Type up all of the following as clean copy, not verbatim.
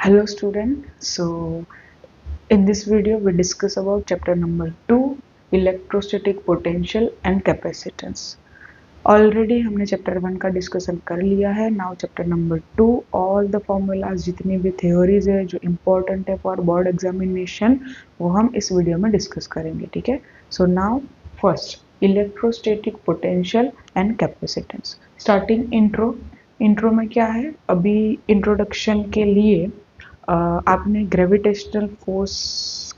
Hello student, so in this video we discuss about chapter number 2 electrostatic potential and capacitance. Already हमने chapter 1 का discussion कर लिया है. Now chapter number 2 all the formulas जितनी भी theories है जो इम्पोर्टेंट है फॉर बोर्ड एग्जामिनेशन वो हम इस वीडियो में डिस्कस करेंगे. ठीक है. So now first electrostatic potential and capacitance. Starting intro में क्या है, अभी इंट्रोडक्शन के लिए आपने ग्रेविटेशनल फोर्स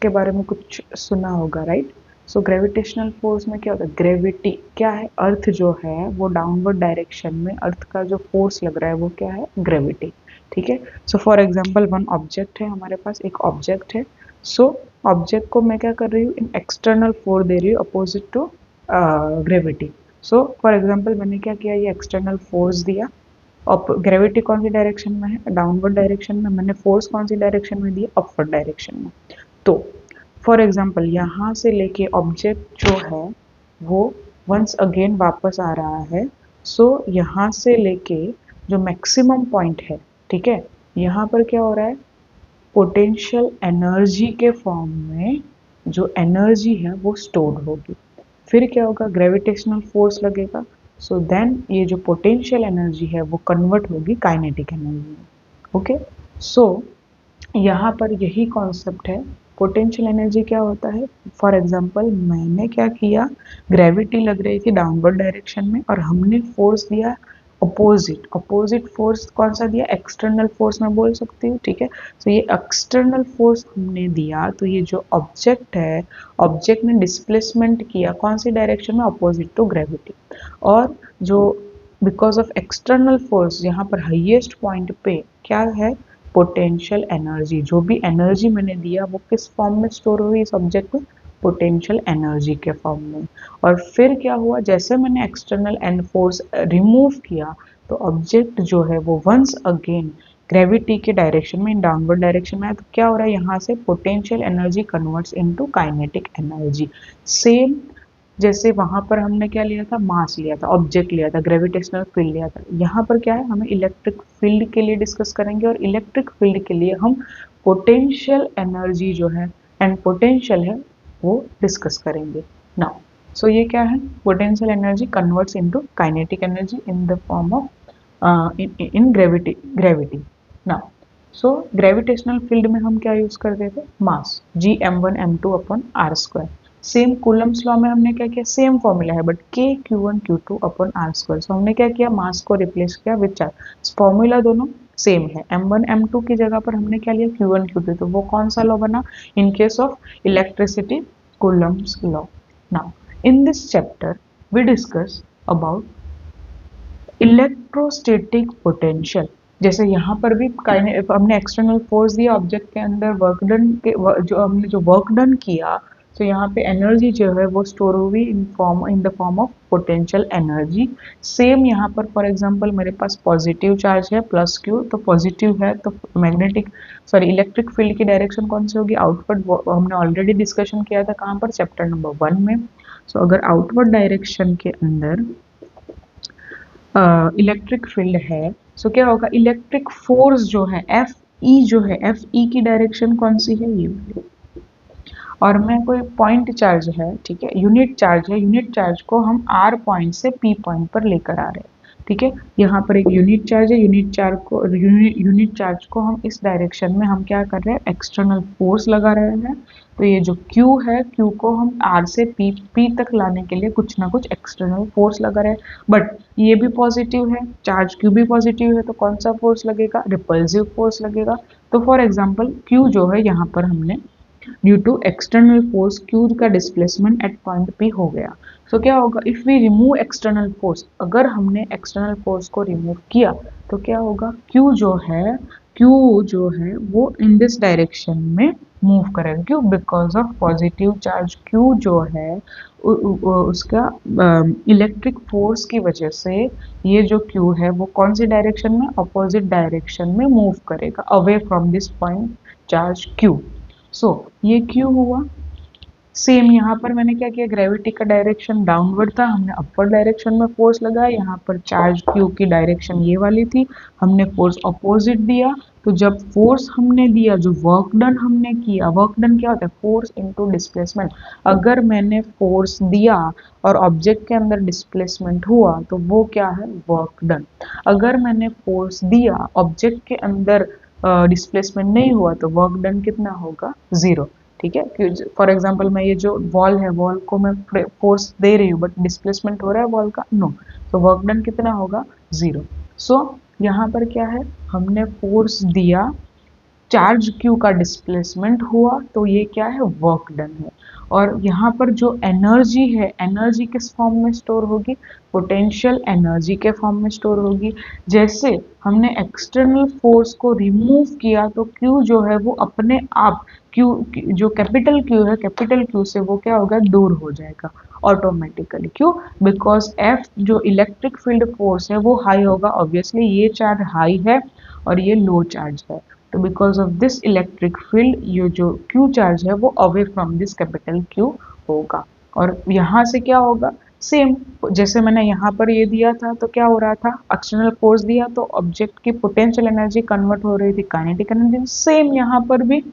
के बारे में कुछ सुना होगा, राइट? सो ग्रेविटेशनल फोर्स में क्या होता है, ग्रेविटी क्या है, अर्थ जो है वो डाउनवर्ड डायरेक्शन में अर्थ का जो फोर्स लग रहा है वो क्या है, ग्रेविटी. ठीक है. So for example one object है, हमारे पास एक ऑब्जेक्ट है. सो ऑब्जेक्ट को मैं क्या कर रही हूँ, इन एक्सटर्नल फोर्स दे रही हूँ opposite to gravity. So for example मैंने क्या किया, ये एक्सटर्नल फोर्स दिया. अब ग्रेविटी कौन सी डायरेक्शन में है, डाउनवर्ड डायरेक्शन में. मैंने फोर्स कौन सी डायरेक्शन में दी, अपवर्ड डायरेक्शन में. तो फॉर एग्जाम्पल यहाँ से लेके ऑब्जेक्ट जो है वो वंस अगेन वापस आ रहा है. सो यहाँ से लेके जो मैक्सिमम पॉइंट है, ठीक है, यहाँ पर क्या हो रहा है, पोटेंशियल एनर्जी के फॉर्म में जो एनर्जी है वो स्टोर्ड होगी. फिर क्या होगा, ग्रेविटेशनल फोर्स लगेगा. सो देन ये जो पोटेंशियल एनर्जी है वो कन्वर्ट होगी काइनेटिक एनर्जी में. ओके. सो यहाँ पर यही कॉन्सेप्ट है. पोटेंशियल एनर्जी क्या होता है, फॉर एग्जांपल मैंने क्या किया, ग्रेविटी लग रही थी डाउनवर्ड डायरेक्शन में और हमने फोर्स दिया अपोजिट फोर्स कौन सा दिया, एक्सटर्नल फोर्स मैं बोल सकती हूँ. ठीक है. तो ये एक्सटर्नल फोर्स हमने दिया तो ये जो ऑब्जेक्ट है, ऑब्जेक्ट ने डिस्प्लेसमेंट किया कौन सी डायरेक्शन में, अपोजिट टू ग्रेविटी. और जो बिकॉज ऑफ एक्सटर्नल फोर्स यहाँ पर हाईएस्ट पॉइंट पे क्या है, पोटेंशियल एनर्जी. जो भी एनर्जी मैंने दिया वो किस फॉर्म में स्टोर हुई इस ऑब्जेक्ट में, पोटेंशियल एनर्जी के फॉर्म में. और फिर क्या हुआ, जैसे मैंने एक्सटर्नल एंड फोर्स रिमूव किया तो ऑब्जेक्ट जो है वो वंस अगेन ग्रेविटी के डायरेक्शन में, डाउनवर्ड डायरेक्शन में है. तो क्या हो रहा है, यहाँ से potential energy converts into kinetic energy. Same जैसे वहां पर हमने क्या लिया था, मास लिया था, ऑब्जेक्ट लिया था, ग्रेविटेशनल फील्ड लिया था. यहाँ पर क्या है, हमें इलेक्ट्रिक फील्ड के लिए डिस्कस करेंगे और इलेक्ट्रिक फील्ड के लिए हम पोटेंशियल एनर्जी जो है एंड पोटेंशियल है वो डिस्कस करेंगे. नाउ सो ये क्या है, potential energy converts into kinetic energy in the form of in gravity. Now so gravitational field में हम क्या यूज करते थे, mass Gm1m2 upon r square. Same Coulomb's law में हमने क्या किया, सेम फॉर्मूला है but K Q1 Q2 upon r square. So हमने क्या किया, मास को रिप्लेस किया विद चार्ज. फॉर्मूला दोनों सेम है. m1 m2 की जगह पर हमने क्या लिया, Q1 Q2. तो वो कौन सा लॉ बना, in case of electricity Coulomb's law. Now in this chapter we discuss about electrostatic potential. जैसे यहाँ पर भी हमने एक्सटर्नल फोर्स दिया ऑब्जेक्ट के अंदर, वर्क डन के जो हमने जो वर्क डन किया, तो यहाँ पे एनर्जी जो है वो स्टोर हुई इन the form of potential energy. Same यहाँ पर फॉर एग्जांपल मेरे पास पॉजिटिव चार्ज है प्लस क्यू, तो पॉजिटिव है तो इलेक्ट्रिक फील्ड की डायरेक्शन कौन सी होगी, आउटवर्ड. हमने ऑलरेडी डिस्कशन किया था कहाँ पर, चैप्टर नंबर 1 में. सो अगर आउटवर्ड डायरेक्शन के अंदर इलेक्ट्रिक फील्ड है, सो क्या होगा, इलेक्ट्रिक फोर्स जो है एफ ई जो है, एफ ई की डायरेक्शन कौन सी है, ये. और मैं कोई पॉइंट चार्ज है, ठीक है, यूनिट चार्ज है, यूनिट चार्ज को हम आर पॉइंट से पी पॉइंट पर लेकर आ रहे हैं. ठीक है. यहाँ पर एक यूनिट चार्ज है, यूनिट चार्ज को हम इस डायरेक्शन में हम क्या कर रहे हैं, एक्सटर्नल फोर्स लगा रहे हैं. तो ये जो Q है, Q को हम R से P तक लाने के लिए कुछ ना कुछ एक्सटर्नल फोर्स लगा रहे हैं. बट ये भी पॉजिटिव है, चार्ज Q भी पॉजिटिव है, तो कौन सा फोर्स लगेगा, रिपल्सिव फोर्स लगेगा. तो फॉर एग्जाम्पल Q जो है यहाँ पर हमने due to external force Q का डिस्प्लेसमेंट एट पॉइंट P हो गया. सो क्या होगा, if we remove external force, अगर हमने एक्सटर्नल फोर्स को रिमूव किया तो क्या होगा, Q जो है वो इन दिस डायरेक्शन में मूव करेगा. क्यों, because of positive charge Q जो है उसका इलेक्ट्रिक फोर्स की वजह से ये जो Q है वो कौन सी डायरेक्शन में, अपोजिट डायरेक्शन में मूव करेगा away from this point charge Q. सो ये Q हुआ. सेम यहाँ पर मैंने क्या किया, ग्रेविटी का डायरेक्शन डाउनवर्ड था, हमने अपवर्ड डायरेक्शन में फोर्स लगाया. यहाँ पर चार्ज Q की डायरेक्शन ये वाली थी, हमने फोर्स अपोजिट दिया तो जब फोर्स हमने दिया, जो वर्क डन हमने किया, वर्क डन क्या होता है? Force into displacement. अगर मैंने फोर्स दिया और ऑब्जेक्ट के अंदर डिस्प्लेसमेंट हुआ तो वो क्या है? Work done. अगर मैंने फोर्स दिया, ऑब्जेक्ट के अंदर डिस्प्लेसमेंट नहीं हुआ तो वर्क डन कितना होगा? जीरो। ठीक है, फॉर एग्जाम्पल मैं ये जो वॉल है, वॉल को मैं फोर्स दे रही हूँ बट डिस्प्लेसमेंट हो रहा है वॉल का? नो। तो वर्क डन कितना होगा? जीरो। सो यहाँ पर क्या है? हमने फोर्स दिया, चार्ज क्यू का डिस्प्लेसमेंट हुआ, तो ये क्या है? वर्क डन है। और यहाँ पर जो एनर्जी है, एनर्जी किस फॉर्म में स्टोर होगी? पोटेंशियल एनर्जी के फॉर्म में स्टोर होगी। जैसे हमने एक्सटर्नल फोर्स को रिमूव किया तो क्यू जो है वो अपने आप, क्यू जो कैपिटल क्यू है, कैपिटल क्यू से वो क्या होगा? दूर हो जाएगा ऑटोमेटिकली। क्यों? बिकॉज एफ जो इलेक्ट्रिक फील्ड फोर्स है वो हाई होगा। ऑब्वियसली ये चार्ज हाई है और ये लो चार्ज है, तो because of this electric field ये जो क्यू चार्ज है वो away from this capital Q होगा। और यहाँ से क्या होगा? सेम, जैसे मैंने यहाँ पर ये दिया था तो क्या हो रहा था? एक्सटर्नल फोर्स दिया तो ऑब्जेक्ट की पोटेंशियल एनर्जी कन्वर्ट हो रही थी काइनेटिक एनर्जी। सेम यहाँ पर भी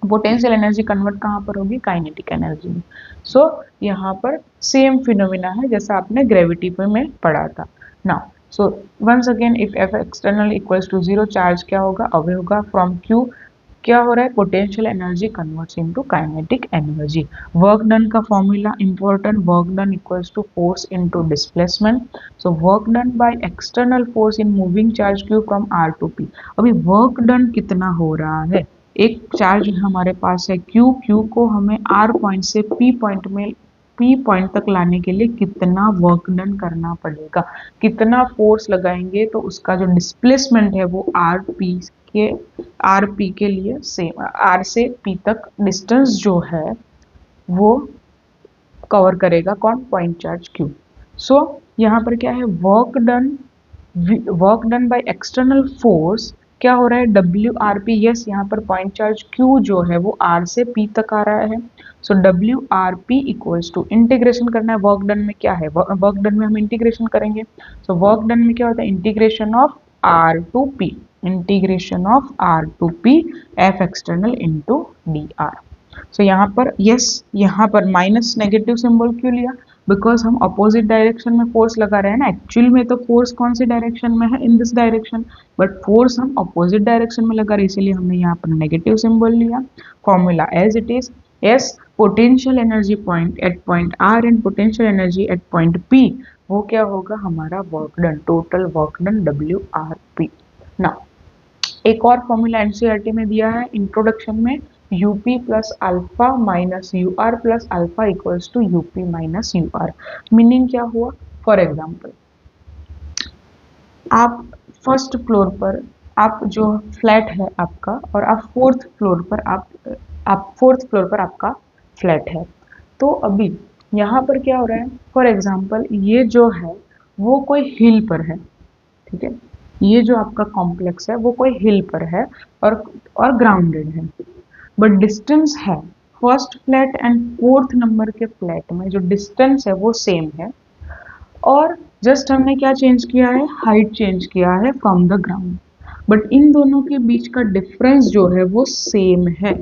पोटेंशियल एनर्जी कन्वर्ट कहाँ पर होगी? काइनेटिक एनर्जी में। सो यहाँ पर सेम फिनोमिना है जैसा आपने ग्रेविटी पे में पढ़ा था। Now so once again if F external equals to zero, charge क्या होगा? अवे होगा फ्रॉम क्यू। क्या हो रहा है? Potential energy converts into kinetic energy. Work done का formula important, work done equals to force into displacement. So work done by external force in moving charge q from r to p. अभी work done कितना हो रहा है? एक charge हमारे पास है Q, Q को हमें आर पॉइंट से पी पॉइंट में, पी पॉइंट तक लाने के लिए कितना वर्क डन करना पड़ेगा, कितना फोर्स लगाएंगे तो उसका जो डिस्प्लेसमेंट है वो आर पी के, आर पी के लिए सेम, आर से पी तक डिस्टेंस जो है वो कवर करेगा कौन? Point charge Q. सो यहाँ पर क्या है? Work done by external force क्या हो रहा है? W R P. यस, यहाँ पर पॉइंट चार्ज क्यू जो है वो आर से पी तक आ रहा है। So W R P equals to, integration करना है वर्क डन में। क्या है वर्क डन में? हम इंटीग्रेशन करेंगे। सो वर्क डन में क्या होता है? Integration of r to p, integration of r to p f external into d r. So यहाँ पर यस, यहाँ पर माइनस नेगेटिव सिंबल क्यों लिया? बिकॉज हम अपोजिट डायरेक्शन में फोर्स लगा रहे हैं ना। एक्चुअल में तो फोर्स कौन सी डायरेक्शन में है? In this direction, but force हम अपोजिट डायरेक्शन में लगा रहे हैं, इसीलिए हमने यहाँ पर नेगेटिव सिंबल लिया। Formula as it is, as potential energy point at point R and potential energy at point P, वो क्या होगा? हमारा work done, total work done W R P. ना एक और फॉर्मूला एनसीईआरटी में दिया है इंट्रोडक्शन में, UP plus alpha minus U R plus alpha equals to UP minus U R. Meaning क्या हुआ? फॉर एग्जाम्पल, आप फर्स्ट फ्लोर पर, आप जो फ्लैट है आपका, और आप फोर्थ फ्लोर पर, आप फोर्थ फ्लोर पर आपका फ्लैट है। तो अभी यहाँ पर क्या हो रहा है? फॉर एग्जाम्पल ये जो है वो कोई हिल पर है, ठीक है, ये जो आपका कॉम्प्लेक्स है वो कोई हिल पर है और ग्राउंडेड है, बट डिस्टेंस है first flat and fourth number के फ्लैट में जो डिस्टेंस है वो सेम है, और जस्ट हमने क्या चेंज किया है? हाइट चेंज किया है from the ground, but in दोनों के बीच का डिफरेंस जो है वो सेम है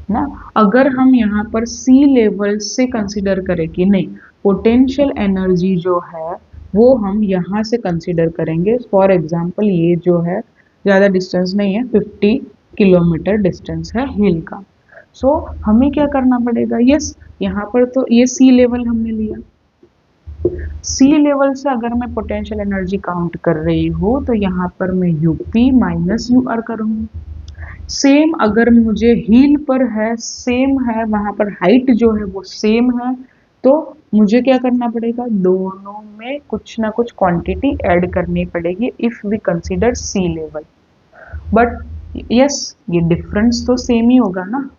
ना। अगर हम यहाँ पर सी लेवल से कंसिडर करें कि नहीं, पोटेंशियल एनर्जी जो है वो हम यहाँ से कंसिडर करेंगे। फॉर एग्जाम्पल ये जो है ज़्यादा डिस्टेंस नहीं है, 50 किलोमीटर डिस्टेंस है हिल का। सो हमें क्या करना पड़ेगा? यस, यहाँ पर तो ये सी लेवल हमने लिया, सी लेवल से अगर मैं पोटेंशियल एनर्जी काउंट कर रही हूँ तो यहाँ पर मैं यूपी माइनस यू आर करूँगी। सेम अगर मुझे हील पर है, सेम है, वहां पर हाइट जो है वो सेम है, तो मुझे क्या करना पड़ेगा? दोनों में कुछ ना कुछ क्वांटिटी ऐड करनी पड़ेगी if we consider C level. But yes, ये डिफरेंस तो सेम ही होगा ना,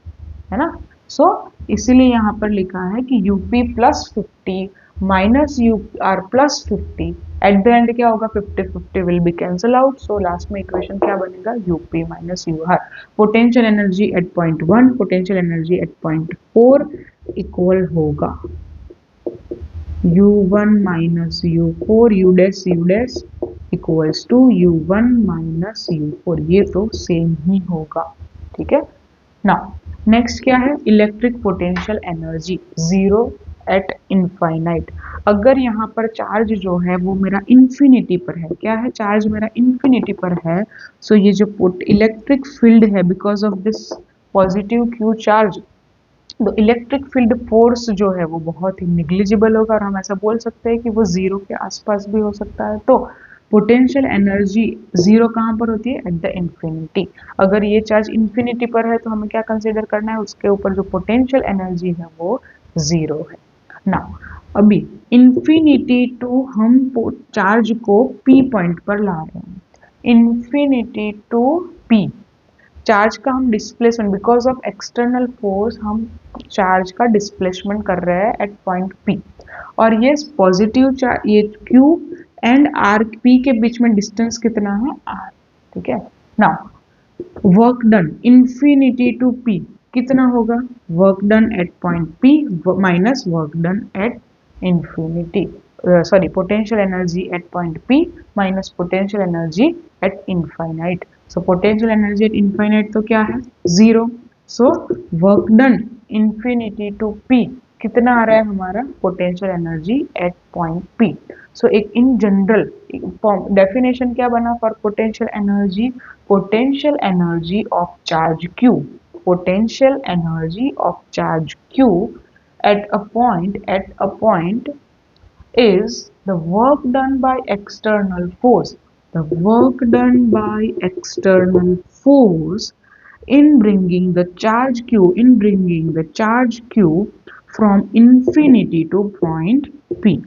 है ना। सो इसीलिए यहाँ पर लिखा है कि UP plus 50 minus U R plus 50, at the end क्या होगा? 50-50 will be cancel out. So last में इक्वेशन क्या बनेगा? UP minus U R. Potential energy at point 1, potential energy at point 4 equal होगा U1 minus U4 U dash equals to U1 minus U4, ये तो same ही होगा, ठीक है ना। नेक्स्ट क्या है, electric potential energy zero eight infinite. अगर यहाँ पर चार्ज जो है वो मेरा इन्फिनिटी पर है, क्या है, चार्ज मेरा इन्फिनिटी पर है, सो ये जो इलेक्ट्रिक फील्ड है because of this positive Q charge, तो इलेक्ट्रिक फील्ड फोर्स जो है वो बहुत ही निग्लिजिबल होगा, और हम ऐसा बोल सकते हैं कि वो जीरो के आसपास भी हो सकता है। तो पोटेंशियल एनर्जी जीरो कहाँ पर होती है, एट द इन्फिनिटी। अगर ये चार्ज इन्फिनिटी पर है तो हमें क्या कंसीडर करना है, उसके ऊपर जो पोटेंशियल एनर्जी है वो जीरो है ना। अभी इन्फिनिटी टू हम चार्ज को पी पॉइंट पर ला रहे हैं, इन्फिनिटी टू पी, चार्ज का हम displacement because of external force हम चार्ज का डिस्प्लेसमेंट कर रहे हैं एट पॉइंट पी, और ये पॉजिटिव चार्ज, ये क्यू एंड आर पी के बीच में डिस्टेंस कितना है, आर, ठीक है ना। Work done infinity to p कितना होगा, work done at point p minus work done at infinity, sorry potential energy at point p minus potential energy at infinite. So potential energy at infinite तो क्या है, zero. So work done infinity to p कितना आ रहा है हमारा, potential energy at point p. So एक in general definition क्या बना for potential energy, potential energy of charge q, potential energy of charge q at a point is the work done by external force, the work done by external force in bringing the charge q from infinity to point p।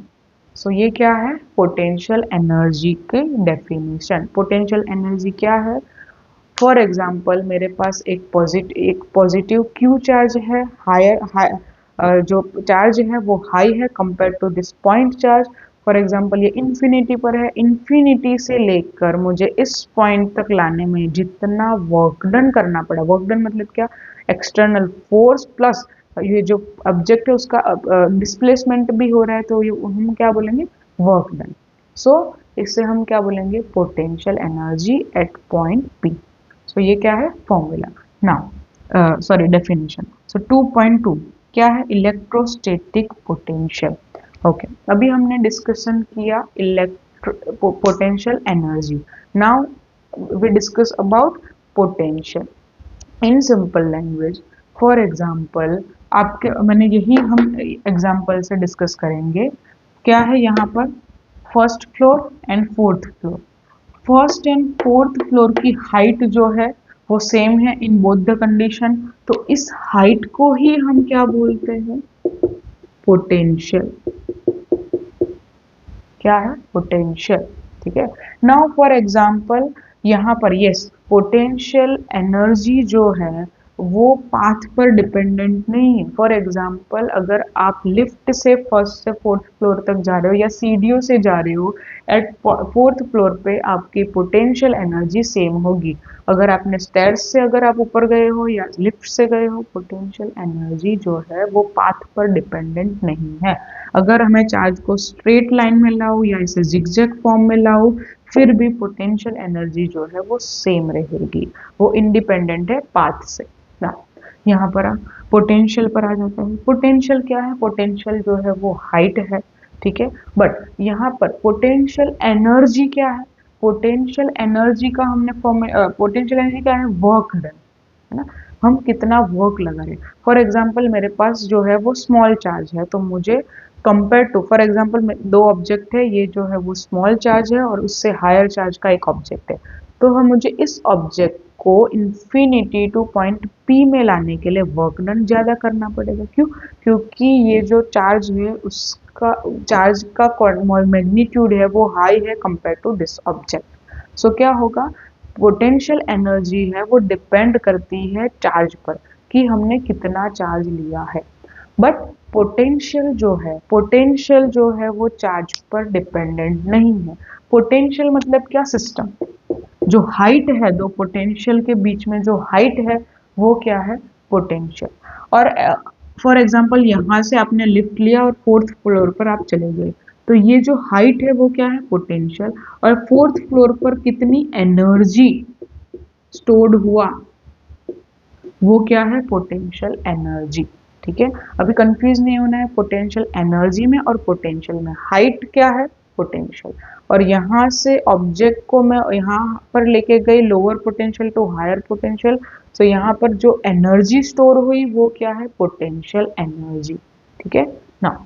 सो ये क्या है, potential energy के definition. Potential energy क्या है, for example मेरे पास एक positive Q charge है, जो चार्ज है वो हाई है compare to this point charge. For example ये इन्फिनिटी पर है, इन्फिनिटी से लेकर मुझे इस पॉइंट तक लाने में जितना वर्क डन करना पड़ा, वर्क डन मतलब क्या, एक्सटर्नल फोर्स प्लस ये जो ऑब्जेक्ट है उसका डिस्प्लेसमेंट भी हो रहा है, तो ये हम क्या बोलेंगे, वर्क डन। सो इससे हम क्या बोलेंगे, potential energy at point p. So ये क्या है, formula now, sorry definition. So 2.2 क्या है, इलेक्ट्रोस्टैटिक पोटेंशियल। ओके, अभी हमने डिस्कशन किया potential energy, now we discuss about potential in simple language. For example आपके, मैंने यही हम एग्जाम्पल से डिस्कस करेंगे। क्या है यहाँ पर, first floor and fourth floor, first and fourth floor की हाइट जो है वो सेम है इन बोथ द कंडीशन, तो इस हाइट को ही हम क्या बोलते हैं, पोटेंशियल। क्या है, पोटेंशियल, ठीक है। नाउ फॉर एग्जाम्पल यहाँ पर यस, पोटेंशियल एनर्जी जो है वो पाथ पर डिपेंडेंट नहीं है। फॉर एग्जाम्पल अगर आप लिफ्ट से फर्स्ट से फोर्थ फ्लोर तक जा रहे हो या सीढ़ियों से जा रहे हो, एट फोर्थ फ्लोर पे आपकी पोटेंशियल एनर्जी सेम होगी। अगर आपने स्टेयर्स से अगर आप ऊपर गए हो या लिफ्ट से गए हो, पोटेंशियल एनर्जी जो है वो पाथ पर डिपेंडेंट नहीं है। अगर हमें चार्ज को स्ट्रेट लाइन में लाओ या इसे जिगजैग फॉर्म में लाओ, फिर भी पोटेंशियल एनर्जी जो है वो सेम रहेगी, वो इंडिपेंडेंट है पाथ से ना। यहाँ पर पोटेंशियल पर आ जाता है। पोटेंशियल क्या है, पोटेंशियल जो है वो हाइट है, ठीक है। बट यहाँ पर पोटेंशियल एनर्जी क्या है, पोटेंशियल एनर्जी का हमने पोटेंशियल एनर्जी क्या है, वर्क डन, है ना, हम कितना वर्क लगा रहे हैं। फॉर एग्जाम्पल मेरे पास जो है वो स्मॉल चार्ज है, तो मुझे कंपेयर टू, फॉर एग्जाम्पल दो ऑब्जेक्ट है, ये जो है वो स्मॉल चार्ज है और उससे हायर चार्ज का एक ऑब्जेक्ट है, तो हम मुझे इस ऑब्जेक्ट को इन्फिनिटी टू पॉइंट पी में लाने के लिए वर्क डन ज़्यादा करना पड़ेगा। क्यों, क्योंकि ये जो चार्ज है उसका चार्ज का मैग्नीट्यूड है वो हाई है कंपेयर टू दिस ऑब्जेक्ट। सो क्या होगा, पोटेंशियल एनर्जी है वो डिपेंड करती है चार्ज पर कि हमने कितना चार्ज लिया है। बट पोटेंशियल जो है वो चार्ज पर डिपेंडेंट नहीं है। पोटेंशियल मतलब क्या, सिस्टम, जो हाइट है दो पोटेंशियल के बीच में जो हाइट है वो क्या है, पोटेंशियल। और फॉर एग्जांपल यहाँ से आपने लिफ्ट लिया और फोर्थ फ्लोर पर आप चले गए, तो ये जो हाइट है वो क्या है, पोटेंशियल। और फोर्थ फ्लोर पर कितनी एनर्जी स्टोर्ड हुआ वो क्या है, पोटेंशियल एनर्जी। ठीक है, अभी कंफ्यूज नहीं होना है पोटेंशियल एनर्जी में और पोटेंशियल में। हाइट क्या है, पोटेंशियल, और यहाँ से ऑब्जेक्ट को मैं यहाँ पर लेके गई lower potential to higher potential, तो यहाँ पर जो एनर्जी स्टोर हुई वो क्या है, पोटेंशियल एनर्जी। ठीक है ना।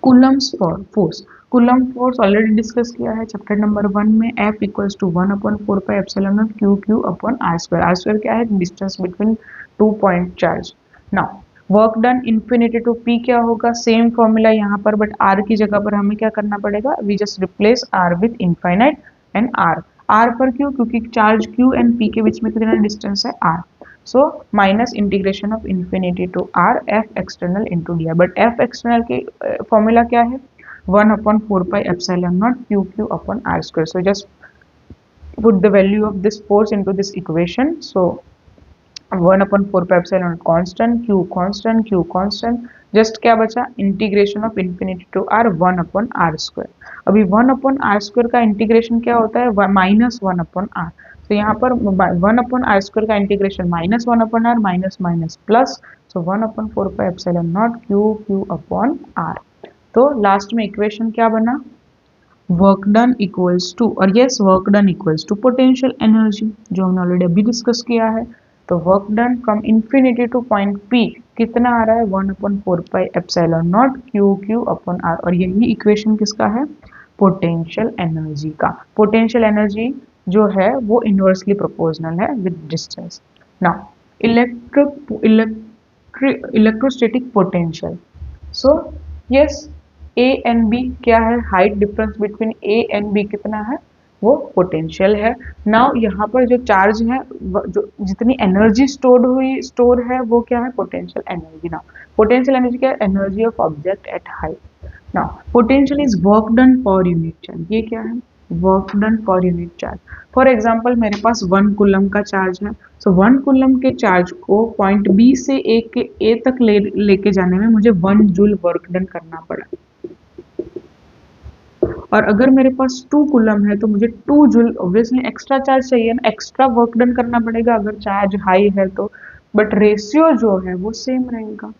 Coulomb's force, Coulomb force already discuss किया है चैप्टर नंबर 1 में। F equals to 1/4πε0 Q upon r square. R square क्या है, distance between 2 point charge. Now work done infinity to P क्या होगा, सेम फॉर्मूला यहाँ पर, बट R की जगह पर हमें क्या करना पड़ेगा, we just replace R with infinite and R पर क्यों, क्योंकि चार्ज Q एंड P के बीच में कितना डिस्टेंस है, R। So minus integration of infinity to R F external into dr, but F external के फॉर्मूला क्या है, 1/4πε0 Q upon R square. So just put the value of this force into this equation. So 1/4πε0 constant, Q constant, just क्या बचा, integration of infinity to R 1/R square. अभी 1/R square का integration क्या होता है, -1/R। तो यहाँ पर 1/R स्क्वायर का integration -1/R minus minus plus, so 1/4πε0 Q upon R। तो लास्ट में इक्वेशन क्या बना, वर्क डन इक्वल्स टू, और yes work done equals to potential energy, जो हमने ऑलरेडी अभी डिस्कस किया है। तो work done from infinity to point P कितना आ रहा है, 1/4πε0 Q अपॉन R, और यही इक्वेशन किसका है, पोटेंशियल एनर्जी का। पोटेंशियल एनर्जी जो है वो इनवर्सली प्रोपोर्शनल है with distance. Now electrostatic potential, so yes A and B क्या है, height difference between A and B कितना है, वो पोटेंशियल है। नाउ यहाँ पर जो चार्ज है, जो जितनी एनर्जी स्टोर है वो क्या है, potential energy. Now potential energy क्या है, energy of object at height. Now potential is work done per unit charge, ये क्या है, work done per unit charge. For example मेरे पास 1 कूलम का चार्ज है, सो 1 कूलम के चार्ज को पॉइंट B से A तक लेके जाने में मुझे 1 जूल वर्क डन करना पड़ा। और अगर मेरे पास 2 कूलम है तो मुझे 2 जूल ऑब्वियसली एक्स्ट्रा चार्ज चाहिए ना, एक्स्ट्रा वर्क डन करना पड़ेगा अगर चार्ज हाई है तो, बट रेशियो जो है वो सेम रहेगा।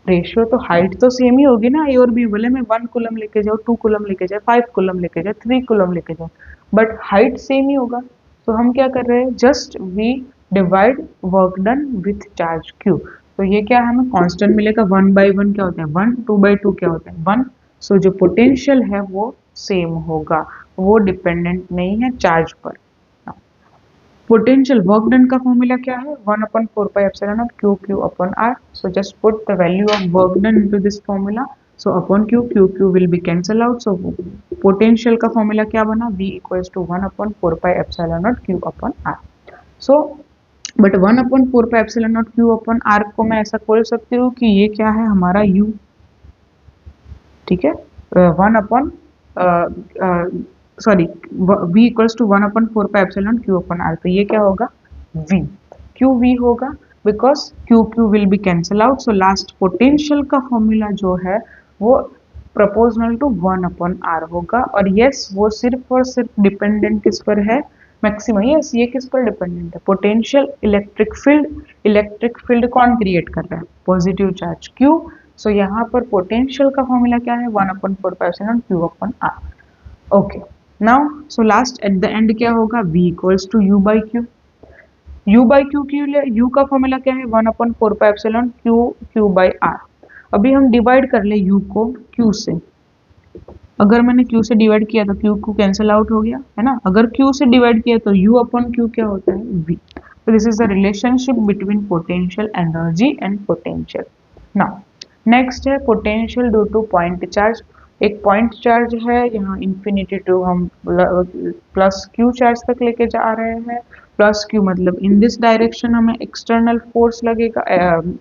रेशियो तो हाइट तो सेम ही होगी ना, ए और बी, भले मैं 1 कूलम लेके जाऊँ, 2 कूलम लेके जाए, 5 कूलम लेके जाए, 3 कूलम लेके जाए, बट हाइट सेम ही होगा। तो हम क्या कर रहे हैं, just we divide work done with charge Q। तो ये क्या है, हमें कांस्टेंट मिलेगा, 1/1 क्या होता है 1, 2/2 क्या होता है 1। सो जो पोटेंशियल है वो सेम होगा, वो डिपेंडेंट नहीं है चार्ज पर। पोटेंशियल वर्क डन का फॉर्मूला क्या है, 1/4πε0 Q upon R। So just put the value of work done into this formula, so upon Q will be cancel out. So potential का फॉर्मूला क्या बना, V equals to 1/4πε0 Q upon R। So but 1/4πε0 Q upon R को मैं ऐसा बोल सकती हूँ कि ये क्या है, हमारा U। ठीक है, 1 upon sorry V equals to 1/4πε0 Q upon R, तो ये क्या होगा, V, QV होगा, because Q will be cancel out. So last potential का फॉर्मूला जो है वो प्रोपोर्शनल टू 1/R होगा। और यस वो सिर्फ और सिर्फ डिपेंडेंट किस पर है, मैक्सिमम। यस ये किस पर डिपेंडेंट है, potential electric field. Electric field कौन क्रिएट कर रहा है, पॉजिटिव चार्ज Q। सो यहाँ पर पोटेंशियल का फॉर्मूला क्या है, 1/4πε0 Q upon R। Okay, now so last at the end क्या होगा, V equals to U by Q। U by Q के लिए U का फॉर्मूला क्या है, 1/4πε0 Q बाई R। अभी हम डिवाइड कर ले U को Q से, अगर मैंने Q से डिवाइड किया तो Q कैंसिल आउट हो गया है ना, अगर Q से डिवाइड किया तो U अपॉन Q क्या होता है, V। तो this is the relationship between potential energy and potential. Now next है potential due to point charge. एक पॉइंट चार्ज है, यहाँ इन्फिनिटी टू हम प्लस Q चार्ज तक लेके जा रहे हैं। प्लस Q मतलब इन दिस डायरेक्शन हमें एक्सटर्नल फोर्स लगेगा,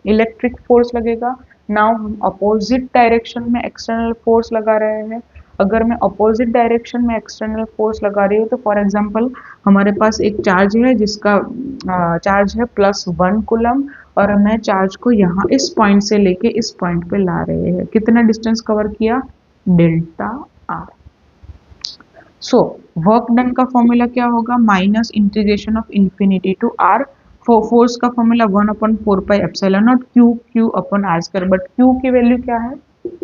इलेक्ट्रिक फोर्स लगेगा। नाउ हम अपोजिट डायरेक्शन में एक्सटर्नल फोर्स लगा रहे हैं। अगर मैं अपोजिट डायरेक्शन में एक्सटर्नल फोर्स लगा रही हूँ तो फॉर एग्जांपल हमारे पास एक चार्ज है जिसका चार्ज है +1 कूलम, और मैं चार्ज को यहाँ इस पॉइंट से लेके इस पॉइंट पे ला रहे हैं। कितना डिस्टेंस कवर किया, delta r. So work done का फॉर्मूला क्या होगा, minus integration of infinity to r. Force का formula 1/4πε0 q q upon r square, but q की वैल्यू क्या है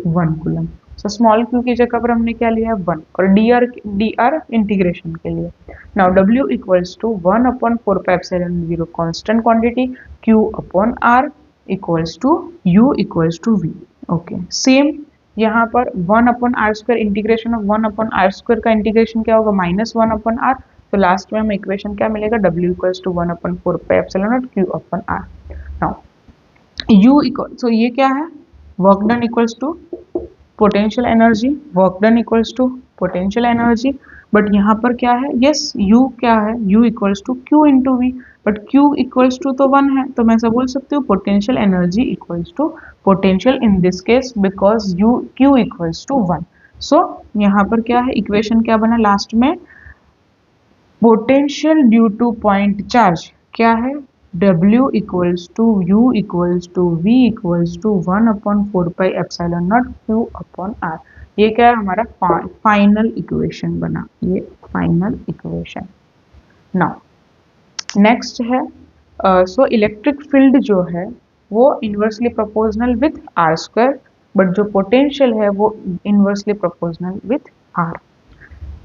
1 कूलम। सो स्मॉल क्यू की जगह पर हमने क्या लिया है 1, और डी आर इंटीग्रेशन के लिए। Now W equals to 1/4πε0 constant quantity, q upon r equals to u equals to v. Okay, same यहाँ पर 1/r² इंटीग्रेशन ऑफ 1/r² का इंटीग्रेशन क्या होगा -1/r। तो लास्ट में हमें इक्वेशन क्या मिलेगा, w equals to 1/4πε0 q upon r। Now u equal, so ये क्या है, work done equals to potential energy, work done equals to potential energy. But यहाँ पर क्या है, यस u क्या है, u equals to q into v, but q equals to तो 1 है, तो मैं ऐसा बोल सकती हूँ potential energy equals to potential in this case because q equals to 1। सो यहाँ पर क्या है, इक्वेशन क्या बना लास्ट में, potential due to point charge क्या है, W equals to U equals to V equals to 1/4πε0 Q upon R। ये क्या है, हमारा फाइनल इक्वेशन बना, ये फाइनल इक्वेशन। नाउ नेक्स्ट है, सो इलेक्ट्रिक फील्ड जो है वो inversely proportional with r², but जो पोटेंशियल है वो इन्वर्सली प्रोपोर्शनल विथ r।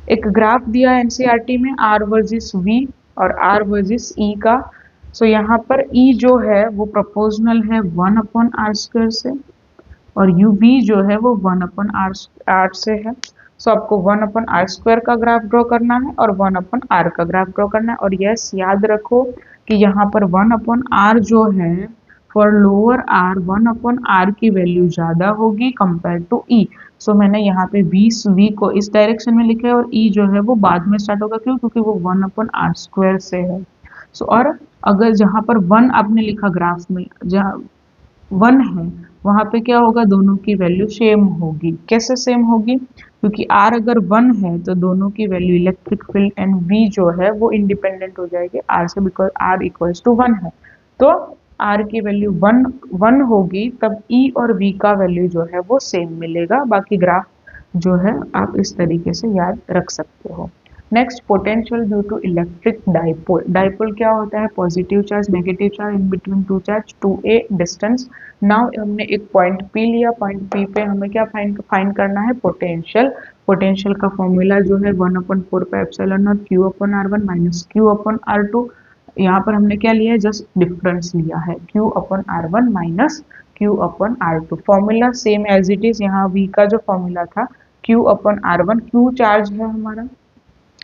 एक ग्राफ दिया है एनसीईआरटी में r वर्सेस v और r वर्सेस e का। सो यहाँ पर e जो है वो प्रोपोर्शनल है 1/r² से, और uv जो है वो 1/r से है। सो आपको 1/r² का ग्राफ ड्रॉ करना है और 1/r का ग्राफ ड्रॉ करना है। और यस याद रखो कि यहाँ पर 1/r जो है फॉर लोअर r 1/r की वैल्यू ज्यादा होगी कंपेयर टू e। सो मैंने यहाँ पे v को इस डायरेक्शन में लिखा है और e जो है वो बाद में स्टार्ट होगा, क्यों, क्योंकि वो 1/r² से है। सो और अगर जहाँ पर 1 आपने लिखा ग्राफ में, जहाँ 1 है वहाँ पे क्या होगा, दोनों की वैल्यू सेम होगी। कैसे सेम होगी, क्योंकि r अगर 1 है तो दोनों की value electric field and v जो है वो इंडिपेंडेंट हो जाएगी r से, बिकॉज r इक्वल्स टू 1 है। तो r की वैल्यू 1 होगी, तब e और v का वैल्यू जो है वो सेम मिलेगा। बाकी ग्राफ जो है आप इस तरीके से याद रख सकते हो। Next, potential due to electric dipole. Dipole क्या होता है, positive charge negative charge in between two charge to a distance. Now हमने एक पॉइंट P लिया, पॉइंट P पे हमें क्या फाइंड करना है, पोटेंशियल। पोटेंशियल का फॉर्मूला जो है 1/4πε0 Q upon R1 minus Q upon R2। यहाँ पर हमने क्या लिया है, जस्ट डिफरेंस लिया है, Q upon R1 minus Q upon R2। Formula same as it is, यहाँ V का जो फॉर्मूला था Q upon R1, Q charge है हमारा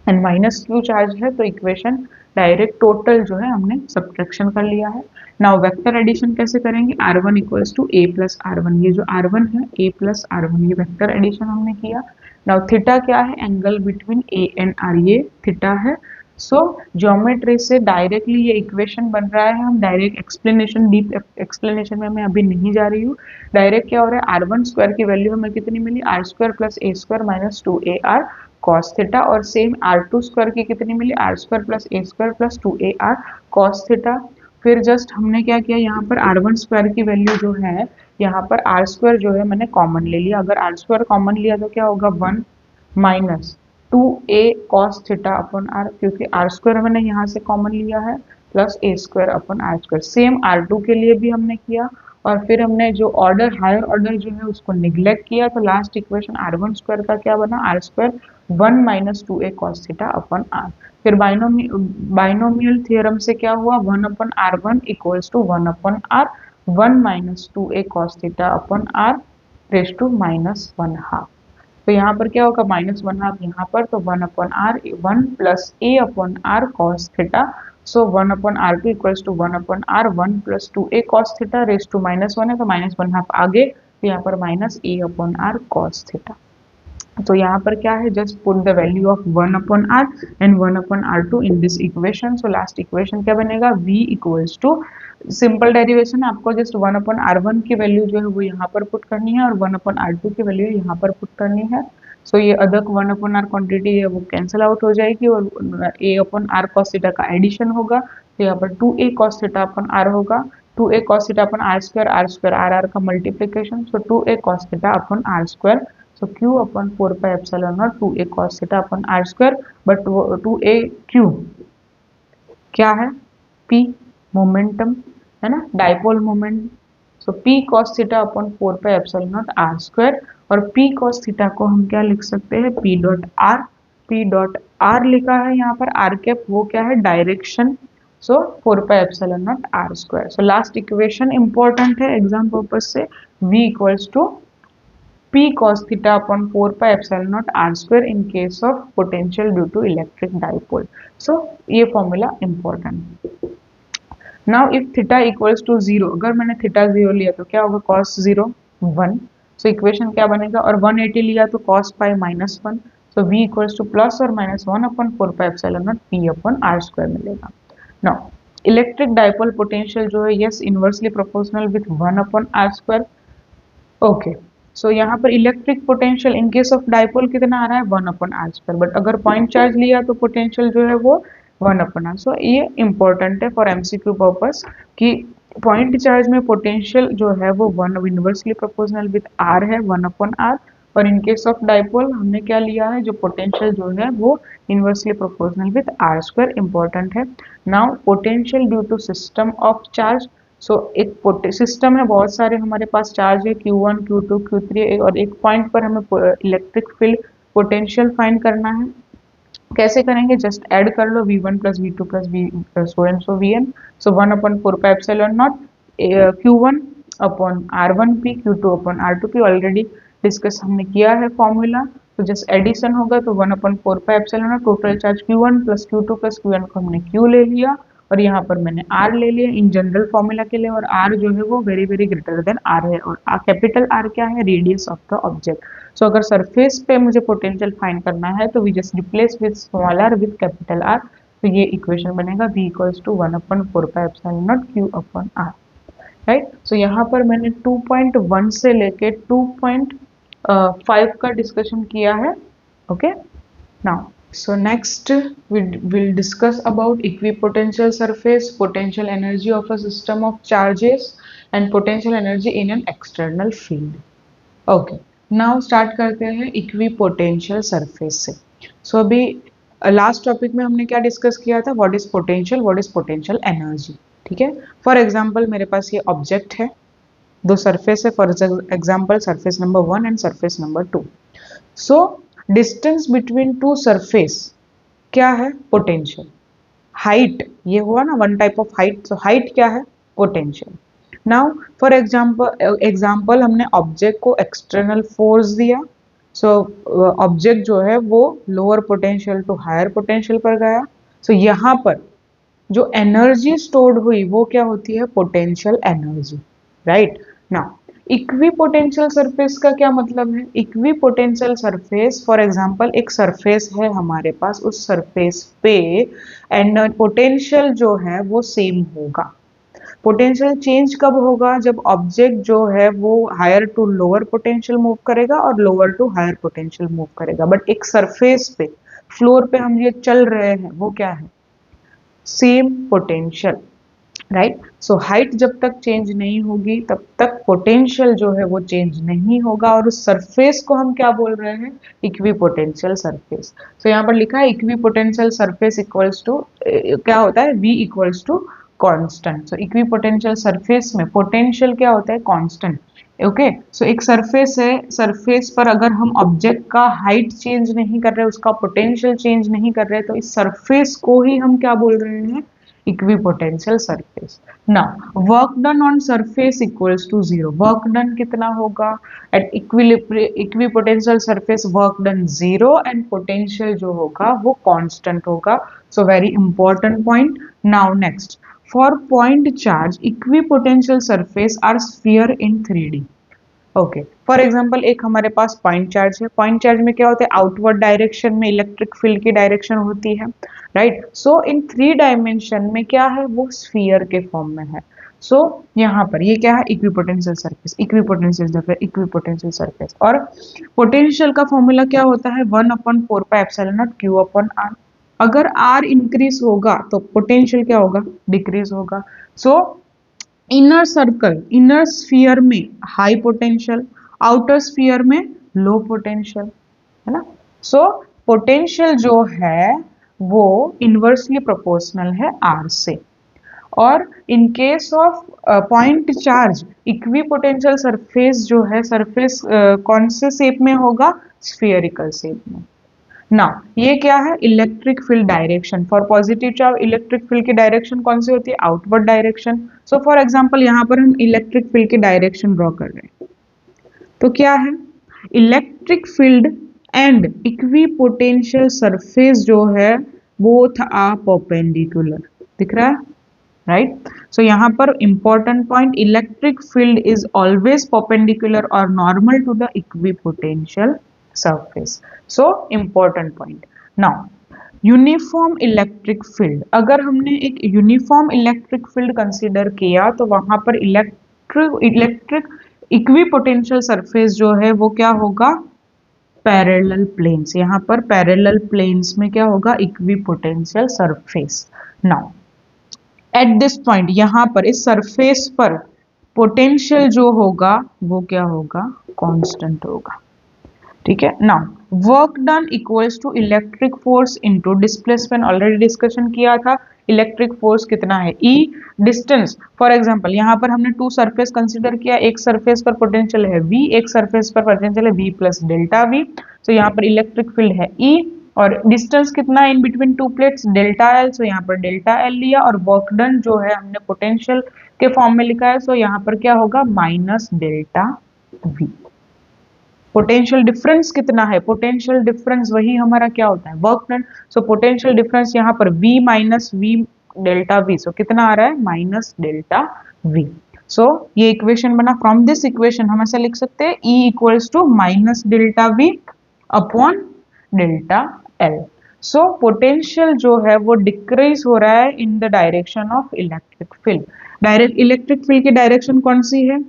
एंड माइनस Q चार्ज है, तो इक्वेशन डायरेक्ट टोटल जो है हमने सब्ट्रैक्शन कर लिया है। नाउ वेक्टर एडिशन कैसे करेंगे, R1 equals to A plus R1, ये जो R1 है A प्लस R1, ये वेक्टर एडिशन हमने किया। नाउ थीटा क्या है, angle between A and R, ये थीटा है। सो ज्योमेट्री से डायरेक्टली ये इक्वेशन बन रहा है, हम डायरेक्ट एक्सप्लेनेशन, डीप एक्सप्लेनेशन में मैं अभी नहीं जा रही हूँ। डायरेक्ट क्या हो रहा है, R1² की वैल्यू हमें कितनी मिली, R² plus A² minus 2AR cos theta, और सेम R2² की कितनी मिली, R² plus A² plus 2AR cos theta. फिर जस्ट हमने क्या किया, यहाँ पर R1² की वैल्यू जो है, यहाँ पर R² जो है मैंने कॉमन ले लिया। अगर R² कॉमन लिया तो क्या होगा, 1 minus 2A cos theta upon R, क्योंकि R² मैंने यहाँ से कॉमन लिया है, प्लस A² अपन R²। सेम R2 के लिए भी हमने किया, और फिर हमने जो ऑर्डर हायर ऑर्डर जो है उसको निग्लेक्ट किया, तो लास्ट इक्वेशन R1² का क्या बना, R² 1 minus 2A cos theta upon R। फिर बाइनोमियल थ्योरम से क्या हुआ, 1/R1 equals to 1/R 1 minus 2A cos theta upon R raise to -1/2। तो यहाँ पर क्या होगा, -1/2 यहाँ पर, तो 1/R 1 plus A upon R cos theta. So 1/R2 equals to 1/R 1 plus 2A cos theta raise to -1 है, तो -1/2 आगे, तो यहाँ पर minus A upon R cos theta. तो यहाँ पर क्या है, just put the value of 1/R and 1/R2 in this equation. So last equation क्या बनेगा, V equals to, simple derivation, आपको जस्ट 1/R1 की वैल्यू जो है वो यहाँ पर पुट करनी है और 1/R2 की वैल्यू यहाँ पर पुट करनी है। सो ये अदर 1/R क्वांटिटी है वो कैंसिल आउट हो जाएगी, और A/R cos थीटा का एडिशन होगा, तो यहाँ पर 2A cos theta upon R होगा, 2A cos थीटा अपन R² R² RR का multiplication, so 2A cos theta upon R²। So q upon 4 pi epsilon not 2a cos theta upon r square, but 2a q क्या है, p momentum है ना, dipole moment. सो p cos theta upon 4 pi epsilon naught r square, और p cos theta को हम क्या लिख सकते हैं, p dot r। p dot r लिखा है यहाँ पर, r कैप वो क्या है, direction. So 4 pi epsilon naught r square. So last equation important है एग्जाम पर्पज से, v equals to p cos theta upon 4 pi epsilon naught r square in case of potential due to electric dipole. So ये formula important है। Now if theta equals to 0, अगर मैंने theta 0 लिया तो क्या होगा, cos 0 1। So equation क्या बनेगा, और 180 लिया तो cos pi minus 1। So v equals to plus or minus 1 upon 4 pi epsilon naught p upon r square मिलेगा। Now इलेक्ट्रिक डाइपोल पोटेंशियल जो है, yes inversely proportional with 1 upon r square। Okay, so यहाँ पर electric potential in case of dipole कितना आ रहा है, 1 upon r square, but अगर पॉइंट चार्ज लिया तो पोटेंशियल जो है वो 1 अपॉन आर। सो ये इंपॉर्टेंट है फॉर एमसीक्यू पर्पस कि पॉइंट चार्ज में पोटेंशियल जो है वो 1 इनवर्सली प्रोपोर्शनल विथ आर है, 1 अपॉन आर, और इन केस ऑफ डाइपोल हमने क्या लिया है, जो पोटेंशियल जो है वो inversely proportional with r square, important है। Now potential due to system of charge. So एक सिस्टम है, बहुत सारे हमारे पास चार्ज है Q1 Q2 Q3, और एक पॉइंट पर हमें इलेक्ट्रिक फील्ड पोटेंशियल फाइंड करना है। कैसे करेंगे, जस्ट ऐड कर लो V1 plus V2 plus V so and so Vn। So 1 upon 4 pi epsilon not Q1 upon R1P, Q2 upon R2P, already discuss हमने किया है फॉर्मूला। तो जस्ट एडिशन होगा तो 1 upon 4 pi epsilon not, total charge Q1 plus Q2 plus Qn को हमने Q ले लिया, और यहाँ पर मैंने R ले लिया इन जनरल फॉर्मूला के लिए, और R जो है वो very very greater than R है, और कैपिटल R क्या है, radius of the object. So अगर सरफेस पे मुझे पोटेंशियल फाइंड करना है तो we just replace with small r with capital R। तो ये इक्वेशन बनेगा v equals to 1 upon 4 pi epsilon not q upon r, right. So यहाँ पर मैंने 2.1 से लेके 2.5 का डिस्कशन किया है। Okay, now so next we will discuss about equipotential surface, potential energy of a system of charges, and potential energy in an external field. Okay, now start करते हैं equipotential surface से। so अभी last topic में हमने क्या discuss किया था, what is potential energy, ठीक है। फॉर एग्जाम्पल मेरे पास ये ऑब्जेक्ट है, दो सरफेस है, for example surface number 1 and surface number 2। So distance between two surface क्या है, पोटेंशियल। हाइट ये हुआ ना, one type of height, so height क्या है, पोटेंशियल। नाउ फॉर एग्जाम्पल हमने ऑब्जेक्ट को एक्सटर्नल फोर्स दिया, सो ऑब्जेक्ट जो है वो lower potential to higher potential पर गया। सो यहाँ पर जो एनर्जी स्टोर्ड हुई वो क्या होती है, potential energy, right. Now equipotential surface का क्या मतलब है, इक्विपोटेंशियल सरफेस फॉर एग्जांपल एक सरफेस है हमारे पास, उस सरफेस पे एंड पोटेंशियल जो है वो सेम होगा। पोटेंशियल चेंज कब होगा, जब ऑब्जेक्ट जो है वो higher to lower potential move करेगा और lower to higher potential move करेगा। बट एक सरफेस पे, फ्लोर पे हम ये चल रहे हैं, वो क्या है, same potential, right. So height जब तक चेंज नहीं होगी तब तक पोटेंशियल जो है वो चेंज नहीं होगा, और उस सरफेस को हम क्या बोल रहे हैं, इक्विपोटेंशियल सरफेस। सो यहाँ पर लिखा है इक्विपोटेंशियल सरफेस इक्वल्स टू क्या होता है, v equals to constant. So equipotential surface में पोटेंशियल क्या होता है, कांस्टेंट। ओके, सो एक सरफेस है, सरफेस पर अगर हम ऑब्जेक्ट का हाइट चेंज नहीं कर रहे, उसका पोटेंशियल चेंज नहीं कर रहे, तो इस सरफेस को ही हम क्या बोल रहे हैं, equipotential surface. Now work done on surface equals to 0। Work done कितना होगा at equipotential surface, work done 0 and potential जो होगा वो कांस्टेंट होगा। So very important point. Now next, for point charge equipotential surface are sphere in 3D। Okay, for example एक हमारे पास point charge है, पॉइंट चार्ज में क्या होता है, आउटवर्ड डायरेक्शन में इलेक्ट्रिक फील्ड की डायरेक्शन होती है, राइट। सो इन 3 डायमेंशन में क्या है, वो स्फीयर के फॉर्म में है। सो यहाँ पर ये क्या है, इक्विपोटेंशियल सरफेस, इक्विपोटेंशियल सरफेस। और पोटेंशियल का फॉर्मूला क्या होता है, 1/4 पाई epsilon not q upon r। अगर r इंक्रीज होगा तो पोटेंशियल क्या होगा, डिक्रीज होगा। सो इनर सर्कल, इनर स्फीयर में हाई पोटेंशियल, आउटर स्फीयर में लो पोटेंशियल, है ना। सो पोटेंशियल जो है वो इनवर्सली प्रोपोर्शनल है आर से। और इन case of point charge equi potential surface जो है, सरफेस कौन से शेप में होगा, स्फीयरिकल शेप में। ना ये क्या है, electric field direction. For positive charge electric field की डायरेक्शन कौन सी होती है, outward direction. So for example यहाँ पर हम इलेक्ट्रिक फील्ड की डायरेक्शन ड्रॉ कर रहे हैं, तो क्या है, electric field and equi potential surface जो है बोथ आर परपेंडिकुलर, दिख रहा है, राइट। सो यहाँ पर important point, electric field is always perpendicular और normal to the equipotential surface. So important point. Now uniform electric field, अगर हमने एक यूनिफॉर्म इलेक्ट्रिक फील्ड कंसीडर किया तो वहां पर इलेक्ट्रिक इक्वी पोटेंशियल सरफेस जो है वो क्या होगा, पैरेलल प्लेन्स। यहाँ पर पैरेलल प्लेन्स में क्या होगा, equi potential surface. Now at this point, यहाँ पर इस सरफेस पर पोटेंशियल जो होगा वो क्या होगा, कांस्टेंट होगा, ठीक है। Now work done equals to electric force into displacement, already discussion किया था, इलेक्ट्रिक फोर्स कितना है, ई, डिस्टेंस। फॉर एग्जांपल यहाँ पर हमने टू सरफेस कंसीडर किया, एक सरफेस पर पोटेंशियल है v, एक सरफेस पर पोटेंशियल है v प्लस डेल्टा v। तो यहाँ पर इलेक्ट्रिक फील्ड है E और डिस्टेंस कितना है in between two plates, delta L. So यहाँ पर डेल्टा एल लिया और वर्क डन जो है हमने पोटेंशियल के फॉर्म में लिखा है, सो यहाँ पर क्या होगा, minus delta v। Potential difference कितना है, पोटेंशियल डिफरेंस वही हमारा क्या होता है, work done. So potential difference यहाँ पर v minus v delta v, सो कितना आ रहा है, माइनस डेल्टा v। सो ये इक्वेशन बना, फ्रॉम दिस इक्वेशन हम ऐसा लिख सकते हैं E equals to minus delta v upon delta L। So potential जो है वो डिक्रीज हो रहा है in the direction of electric field. Direct electric field की डायरेक्शन कौन सी है,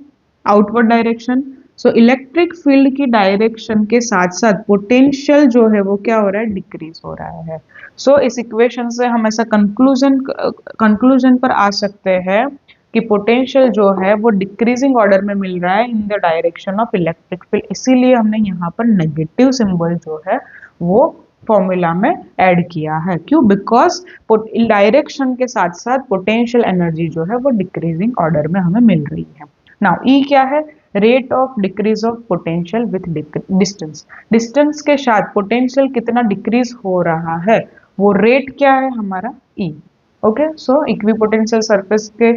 outward direction. So electric field की डायरेक्शन के साथ साथ पोटेंशियल जो है वो क्या हो रहा है, डिक्रीज हो रहा है। सो इस इक्वेशन से हम ऐसा कंक्लूजन पर आ सकते हैं कि पोटेंशियल जो है वो डिक्रीजिंग ऑर्डर में मिल रहा है in the direction of electric field. इसीलिए हमने यहाँ पर नेगेटिव सिंबल जो है वो फॉर्मूला में ऐड किया है। क्यों, बिकॉज डायरेक्शन के साथ साथ पोटेंशियल एनर्जी जो है वो डिक्रीजिंग ऑर्डर में हमें मिल रही है। नाउ ई क्या है, rate of decrease of potential with distance. Distance के साथ पोटेंशियल कितना डिक्रीज हो रहा है, वो रेट क्या है हमारा, E. Okay, so equipotential surface के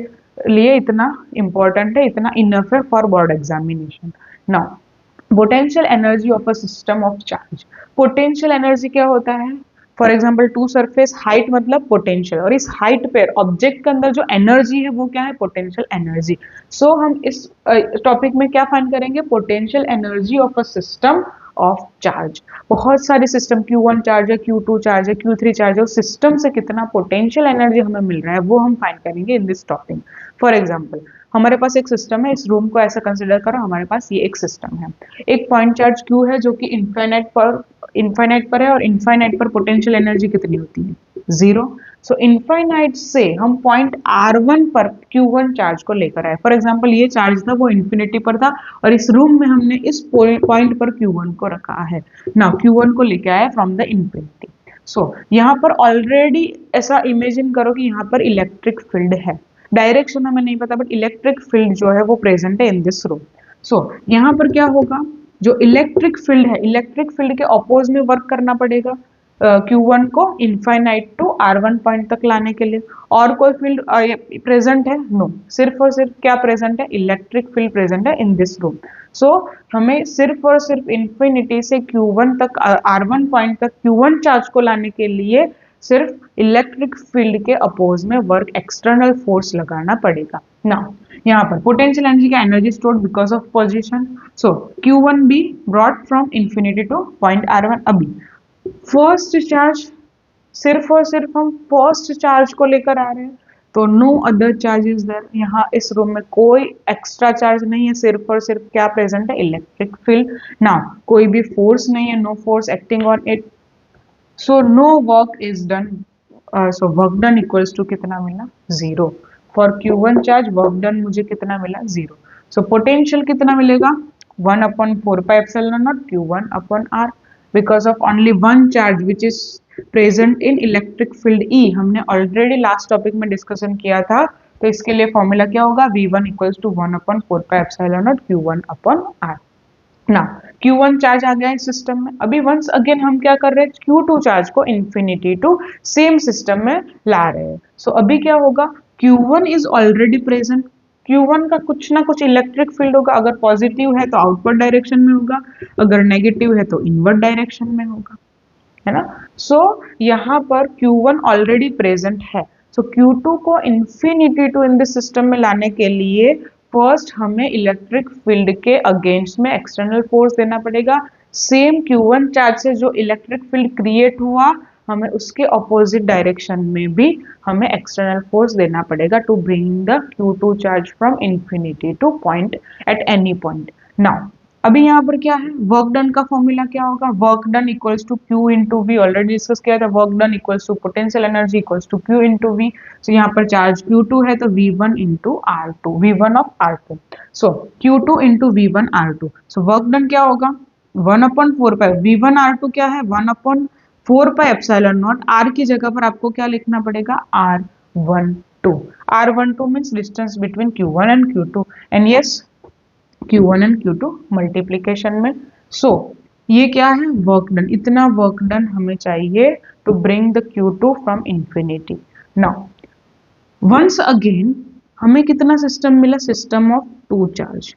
लिए इतना इंपॉर्टेंट है, इतना इनफ है for board examination. Now potential energy of a system of charge. Potential energy क्या होता है, for example two surface, height मतलब पोटेंशियल, और इस हाइट पे ऑब्जेक्ट के अंदर जो एनर्जी है वो क्या है, पोटेंशियल एनर्जी। सो हम इस टॉपिक में क्या फाइंड करेंगे, potential energy of a system of charge. बहुत सारे सिस्टम, Q1 चार्ज है, Q2 चार्ज है, Q3 चार्ज है, उस सिस्टम से कितना पोटेंशियल एनर्जी हमें मिल रहा है वो हम फाइंड करेंगे in this topic. For example हमारे पास एक सिस्टम है, इस रूम को ऐसा कंसिडर करो, हमारे पास ये एक सिस्टम है, एक पॉइंट चार्ज Q है जो कि इनफाइनाइट पर है, और इनफाइनाइट पर पोटेंशियल एनर्जी कितनी होती है, 0। सो इनफाइनाइट से हम पॉइंट R1 पर Q1 चार्ज को लेकर आए। फॉर एग्जांपल ये चार्ज था वो इन्फिनिटी पर था और इस रूम में हमने इस पॉइंट पर Q1 को रखा है। नाउ Q1 को लेके आए फ्रॉम द इन्फिनिटी। सो यहाँ पर ऑलरेडी ऐसा इमेजिन करो कि यहाँ पर इलेक्ट्रिक फील्ड है, डायरेक्शन हमें नहीं पता बट इलेक्ट्रिक फील्ड जो है वो प्रेजेंट है इन दिस रूम। सो यहाँ पर क्या होगा, जो इलेक्ट्रिक फील्ड है, इलेक्ट्रिक फील्ड के अपोज में वर्क करना पड़ेगा Q1 को इनफाइनाइट टू R1 पॉइंट तक लाने के लिए। और कोई फील्ड प्रेजेंट है, नो, सिर्फ और सिर्फ क्या प्रेजेंट है, इलेक्ट्रिक फील्ड प्रेजेंट है इन दिस रूम। सो हमें सिर्फ और सिर्फ इन्फिनिटी से Q1 तक, R1 पॉइंट तक Q1 चार्ज को लाने के लिए सिर्फ इलेक्ट्रिक फील्ड के अपोज में वर्क, एक्सटर्नल फोर्स लगाना पड़ेगा। नाउ यहाँ पर पोटेंशियल एनर्जी का energy stored because of position. So Q1 be brought from infinity to point R1। अभी फर्स्ट चार्ज, सिर्फ और सिर्फ हम फर्स्ट चार्ज को लेकर आ रहे हैं, तो नो अदर चार्जेस देयर। यहाँ इस रूम में कोई एक्स्ट्रा चार्ज नहीं है, सिर्फ और सिर्फ क्या प्रेजेंट है, इलेक्ट्रिक फील्ड। ना कोई भी फोर्स नहीं है, no force acting on it, so no work is done. So work done equals to कितना मिला, 0। For Q1 charge work done मुझे कितना मिला, 0। सो पोटेंशियल कितना मिलेगा, 1/4πε0 Q1/r, because of only one charge which is present in electric field E। हमने already last topic में discussion किया था, तो इसके लिए फॉर्मूला क्या होगा, V1 = 1/4πε0 Q1/r। ना Q1 चार्ज आ गया है सिस्टम में। अभी वंस अगेन हम क्या कर रहे हैं, Q2 चार्ज को इंफिनिटी टू सेम सिस्टम में ला रहे हैं। सो अभी क्या होगा, Q1 is already present. Q1 का कुछ ना कुछ इलेक्ट्रिक फील्ड होगा, अगर पॉजिटिव है तो आउटवर्ड डायरेक्शन में होगा, अगर नेगेटिव है तो इनवर्ड डायरेक्शन में होगा, है ना। सो यहाँ पर Q1 ऑलरेडी प्रेजेंट है। सो Q2 को infinity to in this system में लाने के लिए फर्स्ट हमें इलेक्ट्रिक फील्ड के अगेंस्ट में एक्सटर्नल फोर्स देना पड़ेगा। सेम Q1 चार्ज से जो इलेक्ट्रिक फील्ड क्रिएट हुआ, हमें उसके ऑपोजिट डायरेक्शन में भी हमें एक्सटर्नल फोर्स देना पड़ेगा to bring the Q2 charge from infinity to point at any point. Now अभी यहाँ पर क्या है, वर्क डन का फॉर्मूला क्या होगा, work done equals to Q into V. Already discuss किया था, work done equals to potential energy equals to Q into V. So यहाँ पर चार्ज Q2 है तो V1 into R2, V1 of R2। So Q2 into V1 R2। So work done क्या होगा, 1/4π, V1 R2 क्या है, 1/4πε0। R की जगह पर आपको क्या लिखना पड़ेगा, R12। R12 means distance between Q1 and Q2, and yes Q1 and Q2 multiplication में। सो ये क्या है, वर्क डन। इतना वर्क डन हमें चाहिए to bring the Q2 from infinity. Now once again हमें कितना सिस्टम मिला, system of 2 charge.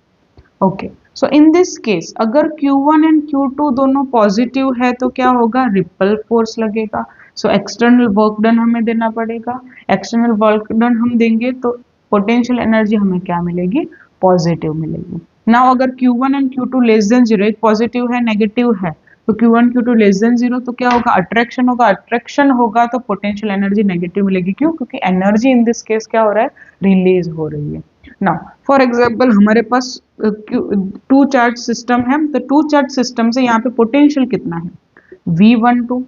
Okay, so in this case अगर Q1 एंड Q2 दोनों पॉजिटिव है तो क्या होगा, रिपल फोर्स लगेगा। सो एक्सटर्नल वर्क डन हमें देना पड़ेगा। एक्सटर्नल वर्क डन हम देंगे तो पोटेंशियल एनर्जी हमें क्या मिलेगी, पॉजिटिव मिलेगी। नाउ अगर Q1 and Q2 less than 0, एक पॉजिटिव है नेगेटिव है, तो Q1 Q2 लेस देन 0 तो क्या होगा, अट्रैक्शन होगा। अट्रैक्शन होगा तो पोटेंशियल एनर्जी नेगेटिव मिलेगी। क्यों, क्योंकि एनर्जी इन दिस केस क्या हो रहा है, रिलीज हो रही है। नाउ फॉर एग्जांपल हमारे पास 2 चार्ज सिस्टम है, तो 2 चार्ज सिस्टम से यहाँ पे पोटेंशियल कितना है, V12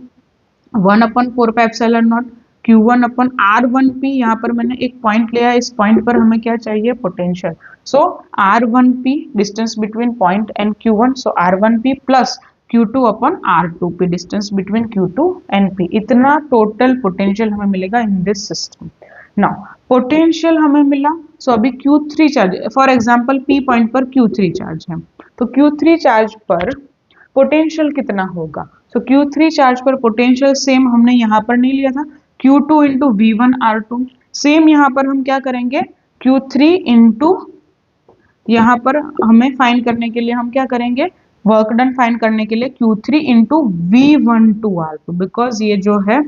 1/4πε0 Q1/R1p। यहाँ पर मैंने एक पॉइंट लिया है, इस पॉइंट पर हमें क्या चाहिए, potential. So R1p distance between point and Q1, so R1p plus Q2/R2p distance between Q2 and P। इतना टोटल पोटेंशियल हमें मिलेगा इन दिस सिस्टम। नाउ पोटेंशियल हमें मिला, सो अभी Q3 charge, for example P point पर Q3 चार्ज है, तो Q3 charge पर पोटेंशियल कितना होगा। सो Q3 चार्ज पर पोटेंशियल सेम हमने यहाँ पर नहीं लिया था, Q2 into V1 R2। Same यहाँ पर हम क्या करेंगे, Q3 इंटू, यहाँ पर हमें फाइंड करने के लिए हम क्या करेंगे, वर्क डन फाइंड करने के लिए Q3 into V12 R2। Because ये जो है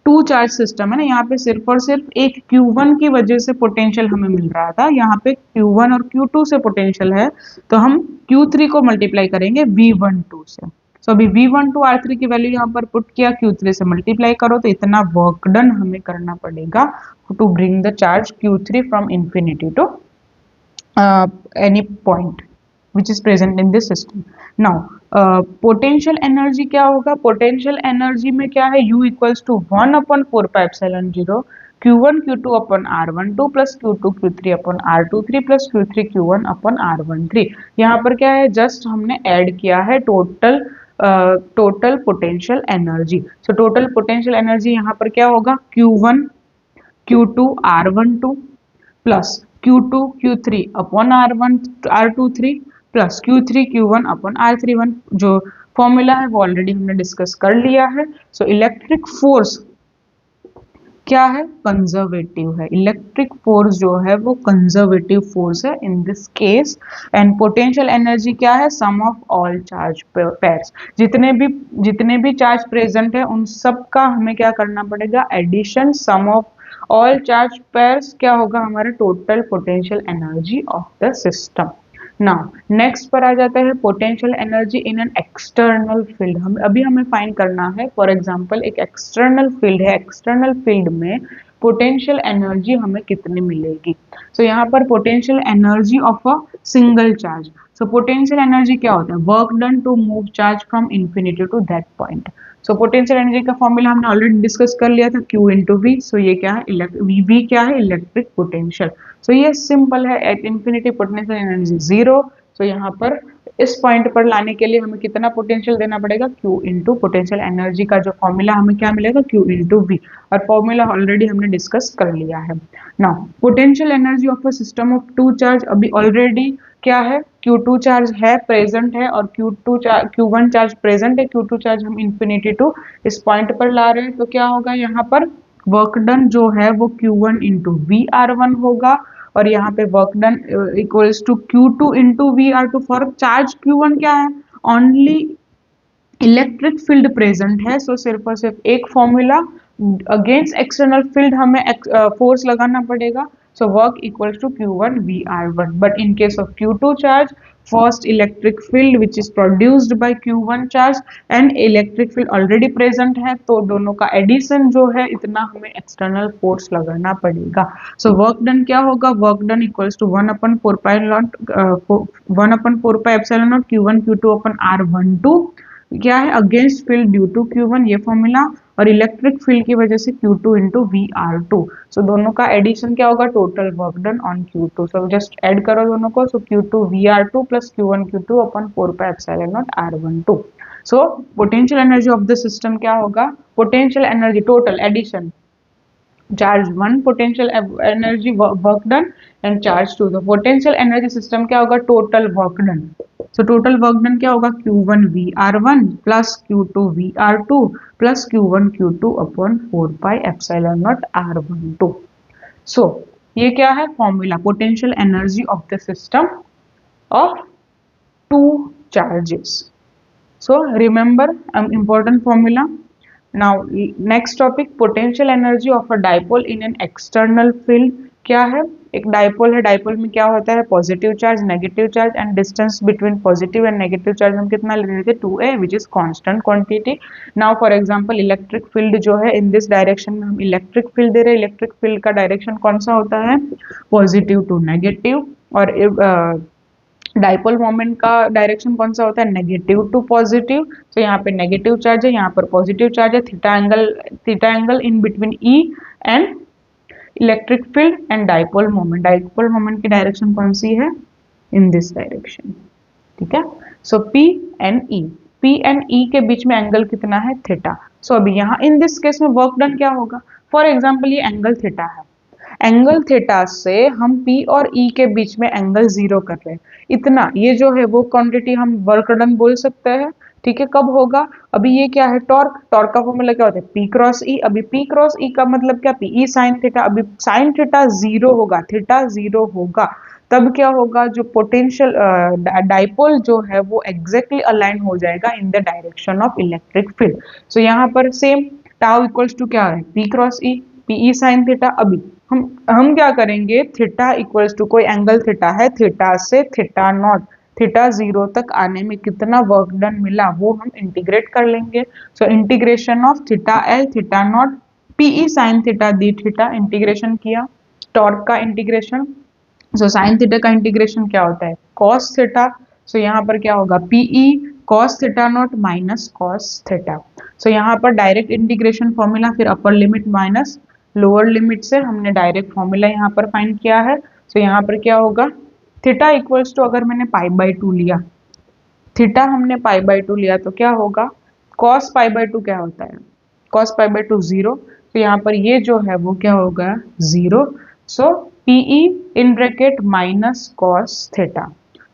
2 चार्ज सिस्टम है ना, यहाँ पे सिर्फ और सिर्फ एक Q1 की वजह से पोटेंशियल हमें मिल रहा था, यहाँ पे Q1 और Q2 से पोटेंशियल है, तो हम Q3 को मल्टीप्लाई करेंगे V12 से। सो अभी V12 R3 की वैल्यू यहाँ पर पुट किया, Q3 से मल्टीप्लाई करो तो इतना वर्क डन हमें करना पड़ेगा to bring the charge Q3 from infinity to any point which is present in this system. Now potential energy क्या होगा, potential energy में क्या है, U equals to 1/4πε0 Q1 Q2/R12 plus Q2 Q3/R23 plus Q3 Q1/R13। यहाँ पर क्या है, just हमने ऐड किया है total potential energy. So total potential energy यहाँ पर क्या होगा, Q1 Q2 R12 plus Q2 Q3/R23 plus Q3 Q1/R31। जो फॉर्मूला है वो ऑलरेडी हमने डिस्कस कर लिया है। सो इलेक्ट्रिक फोर्स क्या है, कंजर्वेटिव है। इलेक्ट्रिक फोर्स जो है वो कंजर्वेटिव फोर्स है in this case. And potential energy क्या है, सम ऑफ ऑल चार्ज पेयर्स। जितने भी चार्ज प्रेजेंट है उन सब का हमें क्या करना पड़ेगा, addition, sum of all charge pairs क्या होगा, हमारा total potential energy of the system. Now next पर आ जाता है potential energy in an external field. हमें फाइंड करना है, फॉर एग्जांपल एक एक्सटर्नल फील्ड है, एक्सटर्नल फील्ड में पोटेंशियल एनर्जी हमें कितनी मिलेगी। सो यहाँ पर potential energy of a single charge. So potential energy क्या होता है, work done to move charge from infinity to that point. So potential energy का फॉर्मूला हमने ऑलरेडी डिस्कस कर लिया था, Q इंटू वी। सो ये क्या है, V क्या है, इलेक्ट्रिक पोटेंशियल। सो ये सिंपल है, एट इंफिनिटी पोटेंशियल एनर्जी 0। सो यहाँ पर इस पॉइंट पर लाने के लिए हमें कितना पोटेंशियल देना पड़ेगा, Q इंटू पोटेंशियल एनर्जी का जो फॉर्मूला हमें क्या मिलेगा, Q इंटू V, और फॉर्मूला ऑलरेडी हमने डिस्कस कर लिया है। Now potential energy of a system of two charge, अभी ऑलरेडी क्या है, Q2 चार्ज है प्रेजेंट है और Q1 चार्ज प्रेजेंट है, Q2 चार्ज हम इंफिनिटी टू इस पॉइंट पर ला रहे हैं, तो क्या होगा यहाँ पर वर्क डन जो है वो Q1 into V are one होगा, और यहाँ पे work done equals to Q2 into V R two. For charge Q1 क्या है, ओनली इलेक्ट्रिक फील्ड प्रेजेंट है, सो सिर्फ और सिर्फ एक फॉर्मूला अगेंस्ट एक्सटर्नल फील्ड हमें फोर्स लगाना पड़ेगा, so work equals to Q1 VR1. But in case of Q2 charge, first electric field which is produced by Q1 charge and electric field already present है, तो दोनों का addition जो है इतना हमें एक्सटर्नल फोर्स लगाना पड़ेगा। so work done क्या होगा, work done equals to 1/4 epsilon naught Q1 Q2 upon R12 क्या है, against field due to Q1 ये फॉर्मूला, और इलेक्ट्रिक फील्ड की वजह से Q2 इंटू VR2, सो दोनों का एडिशन क्या होगा, total work done on Q2, so just add करो दोनों को, so Q2 VR2 plus Q1 Q2 upon 4 epsilon naught R12। So potential energy of the system क्या होगा, potential energy total addition charge 1 potential energy work done and charge 2, तो potential energy system क्या होगा, total work done, so total work done क्या होगा, Q1 VR1 plus Q2 VR2 plus Q1 Q2 upon 4 epsilon naught R12। सो ये क्या है formula, potential energy of the system of two charges. So remember important formula. Now next topic, potential energy of a dipole in an external field क्या है, एक dipole है, dipole में क्या होता है, positive charge negative charge and distance between positive and negative charge हम कितना ले रहे थे, 2a which is constant quantity. Now for example electric field जो है इन दिस डायरेक्शन में हम इलेक्ट्रिक फील्ड दे रहे हैं, इलेक्ट्रिक फील्ड का डायरेक्शन कौन सा होता है, पॉजिटिव टू नेगेटिव, और डाइपोल मोमेंट का डायरेक्शन कौन सा होता है, नेगेटिव टू पॉजिटिव, तो यहाँ पे नेगेटिव चार्ज है, यहाँ पर पॉजिटिव चार्ज है, theta angle in between E and electric field and dipole moment की डायरेक्शन कौन सी है, इन दिस डायरेक्शन, ठीक है। सो पी एंड ई के बीच में एंगल कितना है, थीटा। सो अभी यहाँ इन दिस केस में वर्क डन क्या होगा, फॉर एग्जाम्पल ये एंगल थीटा है, एंगल थीटा से हम P और E के बीच में एंगल 0 कर रहे हैं, इतना ये जो है वो क्वांटिटी हम वर्क डन बोल सकते हैं, ठीक है। कब होगा, अभी ये क्या है, टॉर्क का फॉर्मूला क्या होता है, P क्रॉस E, अभी P क्रॉस E का मतलब क्या, PE साइन थीटा, अभी साइन थीटा 0 होगा, थीटा 0 होगा, तब क्या होगा, जो पोटेंशियल डाइपोल जो है वो एग्जैक्टली अलाइन हो जाएगा in the direction of electric field. So यहाँ पर सेम टाउ इक्वल्स टू क्या है, P cross E, PE sine theta. अभी हम क्या करेंगे, थीटा इक्वल्स टू कोई एंगल थीटा है, थीटा से थीटा नॉट, थीटा 0 तक आने में कितना वर्क डन मिला वो हम इंटीग्रेट कर लेंगे। सो integration of theta L theta naught PE sine theta the theta, integration किया, टॉर्क का इंटीग्रेशन, सो साइन थीटा का इंटीग्रेशन क्या होता है, कॉस थीटा, सो यहाँ पर क्या होगा, PE cos theta not minus cos theta. So यहाँ पर डायरेक्ट इंटीग्रेशन फॉर्मूला, फिर upper limit minus lower limit से हमने डायरेक्ट फॉर्मूला यहाँ पर फाइंड किया है। सो यहाँ पर क्या होगा, थीटा इक्वल्स टू, अगर मैंने π/2 लिया, थीटा हमने π/2 लिया तो क्या होगा, cos π/2 क्या होता है, cos π/2 0, तो यहाँ पर ये जो है वो क्या होगा 0। So PE in bracket minus cos theta,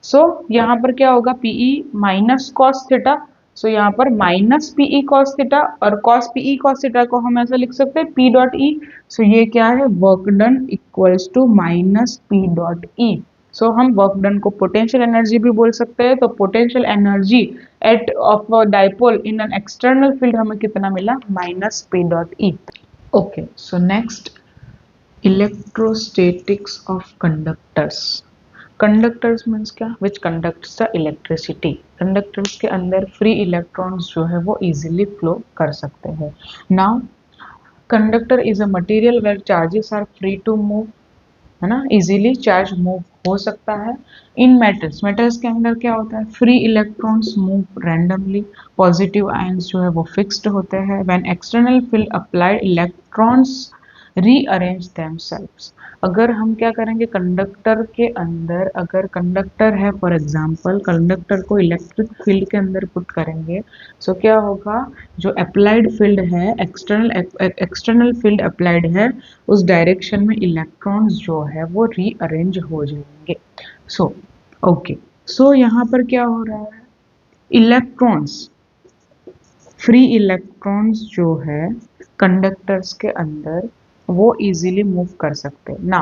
so यहाँ पर क्या होगा, PE minus cos theta, so यहाँ पर माइनस PE cos थीटा, और cos PE cos थीटा को हम ऐसा लिख सकते हैं P डॉट ई। सो ये क्या है, work done equals to minus P dot E. So हम वर्क डन को पोटेंशियल एनर्जी भी बोल सकते हैं, तो potential energy at of dipole in an external field हमें कितना मिला, minus P dot E. Okay, so next electrostatics of conductors. Conductors means क्या, which conducts the electricity, conductors के अंदर फ्री इलेक्ट्रॉन्स जो है वो इजीली फ्लो कर सकते हैं। Now conductor is a material where charges are free to move, है ना, इजीली चार्ज मूव हो सकता है। इन मेटल्स के अंदर क्या होता है, free electrons move randomly, positive ions जो है वो फिक्स्ड होते हैं। When external field applied electrons rearrange themselves. अगर हम क्या करेंगे, कंडक्टर के अंदर अगर कंडक्टर है, फॉर एग्जांपल कंडक्टर को इलेक्ट्रिक फील्ड के अंदर पुट करेंगे, सो क्या होगा, जो अप्लाइड फील्ड है, एक्सटर्नल फील्ड अप्लाइड है, उस डायरेक्शन में इलेक्ट्रॉन्स जो है वो रीअरेंज हो जाएंगे। सो ओके, सो यहाँ पर क्या हो रहा है, इलेक्ट्रॉन्स, फ्री इलेक्ट्रॉन्स जो है कंडक्टर्स के अंदर वो इजीली मूव कर सकते हैं ना।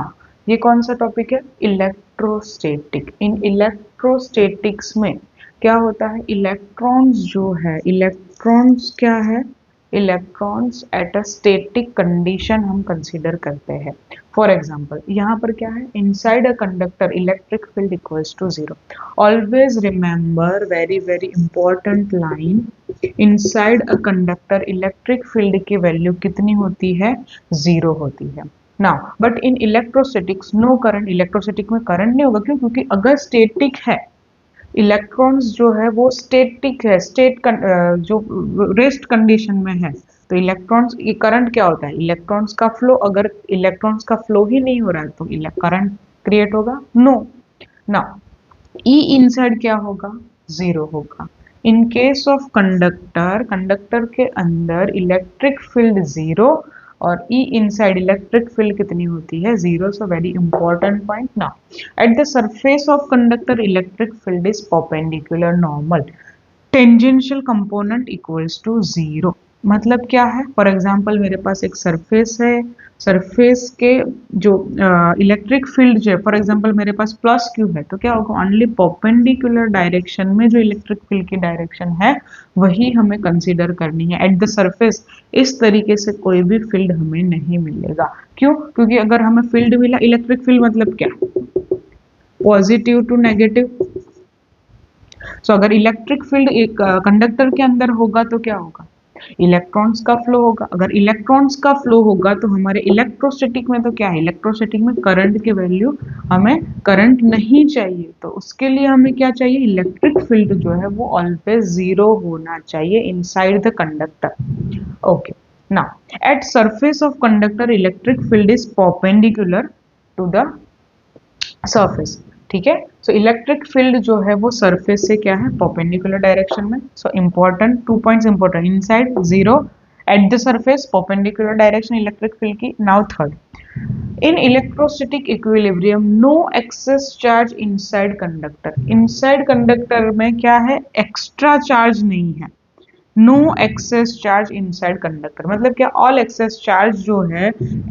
ये कौन सा टॉपिक है, इलेक्ट्रोस्टैटिक। इन इलेक्ट्रोस्टैटिक्स में क्या होता है, इलेक्ट्रॉन्स जो है, इलेक्ट्रॉन्स क्या है, electrons at a static condition हम कंसीडर करते हैं। फॉर एग्जाम्पल यहाँ पर क्या है, inside a conductor electric field equals to zero. Always remember very very important line, inside a conductor electric field की वैल्यू कितनी होती है, जीरो होती है। Now but in electrostatics no current, electrostatic में करंट नहीं होगा, क्यों, क्योंकि अगर स्टैटिक है, इलेक्ट्रॉन्स जो है वो स्टैटिक है, जो रेस्ट कंडीशन में है, तो इलेक्ट्रॉन्स, ये करंट क्या होता है, इलेक्ट्रॉन्स का फ्लो। अगर इलेक्ट्रॉन्स का फ्लो ही नहीं हो रहा है तो करंट क्रिएट होगा, नो। ना ई इनसाइड क्या होगा, जीरो होगा। इन केस ऑफ कंडक्टर, कंडक्टर के अंदर इलेक्ट्रिक फील्ड जीरो और ई इनसाइड इलेक्ट्रिक फील्ड कितनी होती है, zero. So very important point. Now at the surface of conductor electric field is perpendicular normal, tangential component equals to zero. मतलब क्या है, for example मेरे पास एक सरफेस है, सरफेस के जो इलेक्ट्रिक फील्ड जो है, फॉर एग्जांपल मेरे पास प्लस क्यू है, तो क्या होगा, ओनली परपेंडिकुलर डायरेक्शन में जो इलेक्ट्रिक फील्ड की डायरेक्शन है वही हमें कंसीडर करनी है एट द सरफेस। इस तरीके से कोई भी फील्ड हमें नहीं मिलेगा, क्यों, क्योंकि अगर हमें फील्ड मिला, इलेक्ट्रिक फील्ड मतलब क्या, पॉजिटिव टू नेगेटिव। सो अगर इलेक्ट्रिक फील्ड एक कंडक्टर के अंदर होगा तो क्या होगा, इलेक्ट्रॉन्स का फ्लो होगा। अगर इलेक्ट्रॉन्स का फ्लो होगा तो हमारे इलेक्ट्रोस्टैटिक में तो क्या है, इलेक्ट्रोस्टैटिक में करंट की वैल्यू, हमें करंट नहीं चाहिए, तो उसके लिए हमें क्या चाहिए, इलेक्ट्रिक फील्ड जो है वो ऑलवेज जीरो होना चाहिए inside the conductor. Okay, now at surface of conductor electric field is perpendicular to the surface. ठीक है, सो इलेक्ट्रिक फील्ड जो है वो सरफेस से क्या है, परपेंडिकुलर डायरेक्शन में। So important, 2 points important, inside zero, at the surface perpendicular direction electric field की। Now third, in electrostatic equilibrium no excess charge inside conductor. Inside conductor में क्या है, एक्स्ट्रा चार्ज नहीं है, no excess charge inside conductor. मतलब क्या, all access charge जो है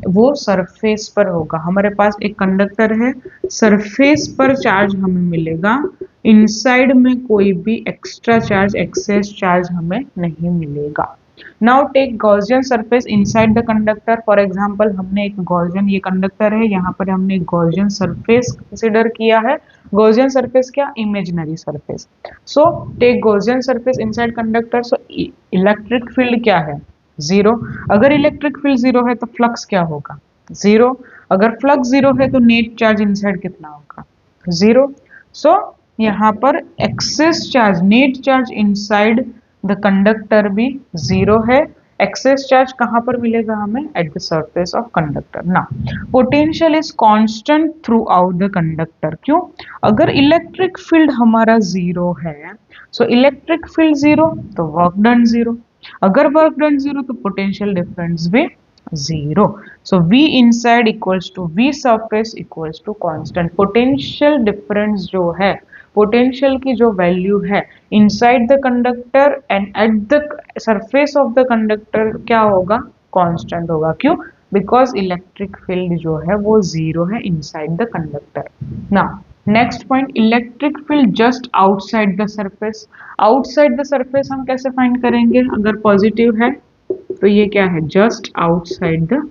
वो सरफेस पर होगा। हमारे पास एक कंडक्टर है, सरफेस पर चार्ज हमें मिलेगा, इनसाइड में कोई भी एक्स्ट्रा चार्ज, एक्सेस चार्ज हमें नहीं मिलेगा। Now take Gaussian surface inside the conductor. For example हमने एक गॉसियन, ये कंडक्टर है, यहाँ पर हमने एक गॉसियन सरफेस कंसिडर किया है। गॉसियन सरफेस क्या, imaginary surface. So take Gaussian surface inside conductor. So electric field क्या है, जीरो। अगर इलेक्ट्रिक फील्ड जीरो है तो फ्लक्स क्या होगा, जीरो। अगर फ्लक्स जीरो है तो नेट चार्ज इनसाइड कितना होगा, जीरो। सो यहाँ पर excess charge, net charge inside the conductor भी जीरो है। एक्सेस चार्ज कहां पर मिलेगा हमें, at the surface of conductor. ना potential is constant throughout the conductor. क्यों, अगर इलेक्ट्रिक फील्ड हमारा जीरो है, सो इलेक्ट्रिक फील्ड जीरो तो वर्क डन जीरो। अगर वर्क डन जीरो तो पोटेंशियल डिफरेंस भी zero. So V inside equals to V surface equals to constant. Potential difference जो है, पोटेंशियल की जो वैल्यू है inside the conductor and eight the surface of the conductor क्या होगा, कांस्टेंट होगा। क्यों, बिकॉज इलेक्ट्रिक फील्ड जो है वो जीरो है inside the conductor. Now next point, electric field just outside the surface. Outside the surface हम कैसे फाइंड करेंगे, अगर पॉजिटिव है तो ये क्या है, just outside the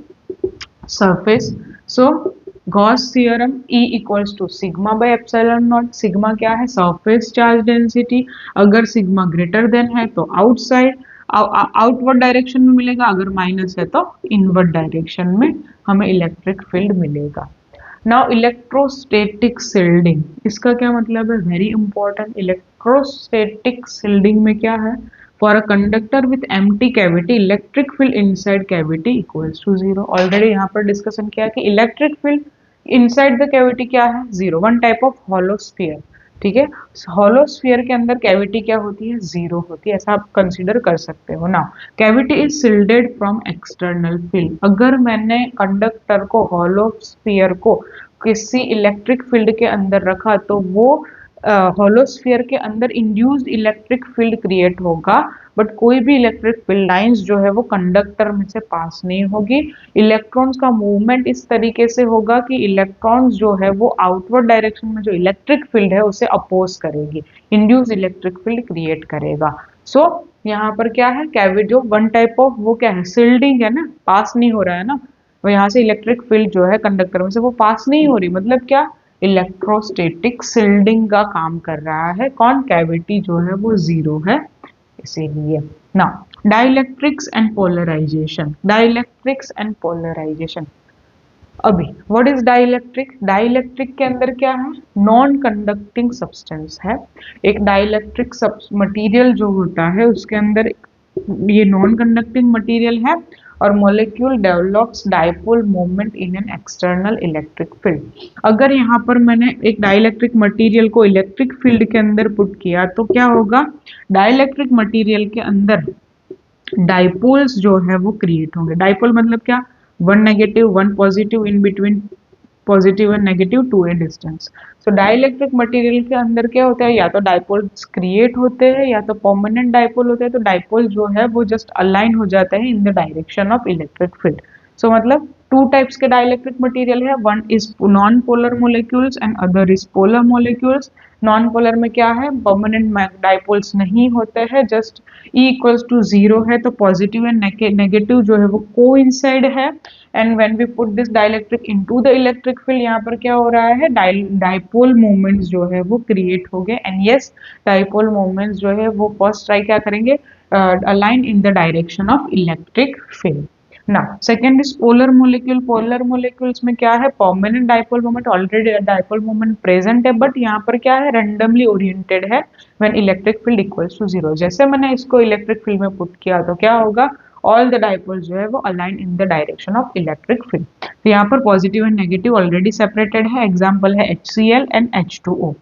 surface. So Gauss theorem, E equals to sigma by epsilon naught. Sigma क्या है, सरफेस चार्ज डेंसिटी। अगर सिग्मा ग्रेटर देन है तो आउटसाइड, आउटवर्ड डायरेक्शन में मिलेगा, अगर माइनस है तो इनवर्ड डायरेक्शन में हमें इलेक्ट्रिक फील्ड मिलेगा। नाउ इलेक्ट्रोस्टैटिक शिल्डिंग, इसका क्या मतलब है, वेरी इंपॉर्टेंट। इलेक्ट्रोस्टैटिक शिल्डिंग में क्या है, for a conductor with empty cavity electric field inside cavity equals to zero. Already यहाँ पर डिस्कशन किया कि electric field inside the cavity क्या है, zero, one type of hollow sphere. ठीक है, हॉलो स्फीयर के अंदर कैविटी क्या होती है, जीरो होती है, ऐसा आप कंसीडर कर सकते हो ना। Cavity is shielded from external field. अगर मैंने कंडक्टर को, हॉलो स्फीयर को किसी इलेक्ट्रिक फील्ड के अंदर रखा तो वो हॉलो स्फीयर के अंदर इंड्यूस्ड इलेक्ट्रिक फील्ड क्रिएट होगा, बट कोई भी इलेक्ट्रिक फील्ड लाइंस जो है वो कंडक्टर में से पास नहीं होगी। इलेक्ट्रॉन्स का मूवमेंट इस तरीके से होगा कि इलेक्ट्रॉन्स जो है वो आउटवर्ड डायरेक्शन में जो इलेक्ट्रिक फील्ड है उसे अपोज करेगी, इंड्यूस इलेक्ट्रिक फील्ड क्रिएट करेगा। सो यहाँ पर क्या है, कैविटी जो वन टाइप ऑफ वो क्या है, शिल्डिंग है ना, पास नहीं हो रहा है ना, और यहाँ से इलेक्ट्रिक फील्ड जो है कंडक्टर में से वो पास नहीं हो रही, मतलब क्या, इलेक्ट्रोस्टैटिक शिल्डिंग का काम कर रहा है। कौन, कैविटी जो है वो जीरो है इसीलिए ना। Dielectrics and polarization, dielectrics and polarization. अभी व्हाट इज डाइलेक्ट्रिक, डाइलेक्ट्रिक के अंदर क्या है, नॉन कंडक्टिंग सब्सटेंस है। एक डाइलेक्ट्रिक मटेरियल जो होता है उसके अंदर ये नॉन कंडक्टिंग मटेरियल है और molecule develops dipole moment in an external electric field. अगर यहाँ पर मैंने एक डाइलेक्ट्रिक मटेरियल को इलेक्ट्रिक फील्ड के अंदर पुट किया तो क्या होगा, डाइलेक्ट्रिक मटेरियल के अंदर डाइपोल्स जो है वो क्रिएट होंगे। डाइपोल मतलब क्या, one negative one positive in between positive and negative to a distance. So dielectric material के अंदर क्या होता है, या तो डाइपोल्स क्रिएट होते हैं या तो परमानेंट डाइपोल होते हैं। तो डाइपोल जो है वो जस्ट अलाइन हो जाता है in the direction of electric field. So मतलब टू टाइप्स के डाइलेक्ट्रिक मटेरियल है, one is non polar molecules and other is polar molecules. Non polar में क्या है, परमानेंट डाइपोल्स नहीं होते हैं, just E equals to zero है, तो पॉजिटिव एंड नेगेटिव जो है वो कोइंसाइड है। And when we put this dielectric into the electric field, यहाँ पर क्या हो रहा है, डाइपोल मोमेंट्स जो है वो क्रिएट हो गए। एंड यस, डाइपोल मोमेंट्स जो है वो फर्स्ट ट्राई क्या करेंगे, align in the direction of electric field. ना second is polar molecule. Polar molecules में क्या है, permanent dipole moment, already dipole moment present है, बट यहाँ पर क्या है, रैंडमली ओरिएंटेड है when electric field equals to zero. जैसे मैंने इसको इलेक्ट्रिक फील्ड में पुट किया तो क्या होगा, ऑल द डाइपोल्स जो है वो align in the direction of electric field. तो यहाँ पर positive and negative already separated है, एग्जाम्पल है HCl and H2O।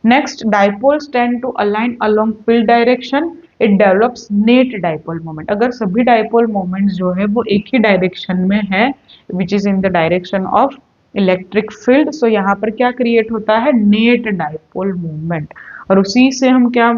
Next, dipoles tend to align along field direction, it develops net dipole moment. अगर सभी डाइपोल मोमेंट्स जो है वो एक ही डायरेक्शन में है, which is in the direction of electric field, so यहाँ पर क्या क्रिएट होता है, नेट डाइपोल मोमेंट। और उसी से हम क्या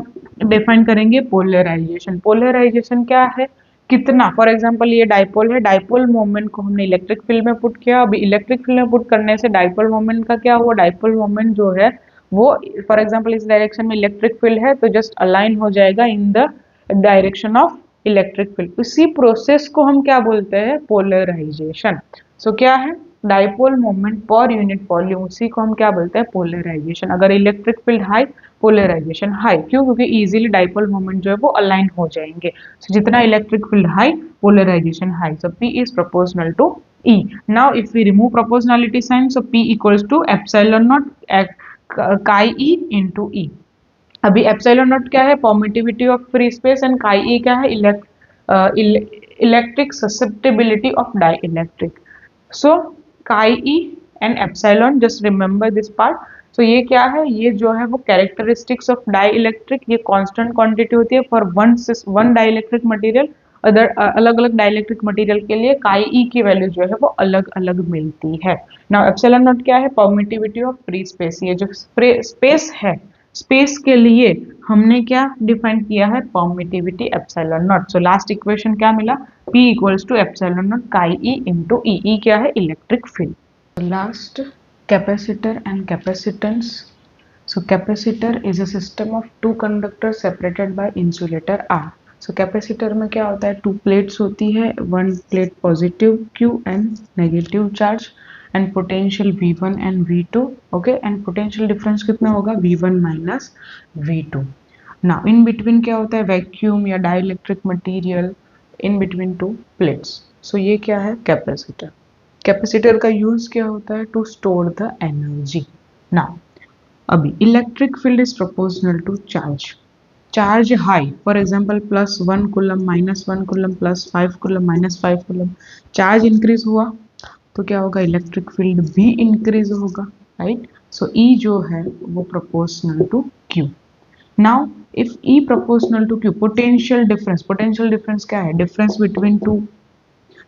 डिफाइन करेंगे, पोलराइजेशन। पोलराइजेशन क्या है, कितना, फॉर एग्जांपल ये डाइपोल है, डाइपोल मोमेंट को हमने इलेक्ट्रिक फील्ड में पुट किया, अभी इलेक्ट्रिक फील्ड में पुट करने से डाइपोल मोमेंट का क्या हुआ, डाइपोल मोमेंट जो है वो फॉर एग्जांपल इस डायरेक्शन में इलेक्ट्रिक फील्ड है तो जस्ट अलाइन हो जाएगा in the direction of electric field. उसी प्रोसेस को हम क्या बोलते हैं, पोलराइजेशन। सो क्या है, dipole moment per unit volume, उसी को हम क्या बोलते हैं, पोलराइजेशन। अगर electric field high, polarization high, क्यों, क्योंकि इजीली डाइपोल मोमेंट जो है वो अलाइन हो जाएंगे। so, जितना electric field high, polarization high. so P is proportional to E. now if we remove proportionality sign, so P equals to epsilon naught chi E into E. अभी epsilon not क्या है, permittivity of free space, and chi E क्या है, electric susceptibility of dielectric. So chi E and epsilon, just remember this part. So ये क्या है, ये जो है वो कैरेक्टरिस्टिक्स ऑफ डाई इलेक्ट्रिक, ये कांस्टेंट क्वांटिटी होती है for one dielectric material. Other अलग अलग डाइलेक्ट्रिक मटेरियल के लिए chi E की वैल्यू जो है वो अलग अलग मिलती है। नाउ एप्सिलॉन नॉट क्या है, परमिटिविटी ऑफ फ्री स्पेस। ये जो स्पेस है, स्पेस के लिए हमने क्या डिफाइन किया है, permittivity epsilon naught. So last equation क्या मिला, P equals to epsilon naught chi E into E। E क्या है, electric field. Last, capacitor and capacitance. So capacitor is a system of two conductors separated by insulator R. So capacitor में क्या होता है, to plates होती है, one plate positive Q and negative charge, and potential V1 and V2, okay, and potential difference कितना होगा, V1 minus V2। Now in between क्या होता है, वैक्यूम या dielectric material in between two plates. So ये क्या है, कैपेसिटर। कैपेसिटर का यूज क्या होता है, to store the energy. Now अभी electric field is proportional to charge. Charge high, for example +1 coulomb, -1 coulomb, +5 coulomb, -5 coulomb, charge increase हुआ तो क्या होगा, इलेक्ट्रिक फील्ड भी इंक्रीज होगा, राइट। सो E जो है वो proportional to Q। Now if E proportional to Q, potential difference क्या है, डिफरेंस बिटवीन टू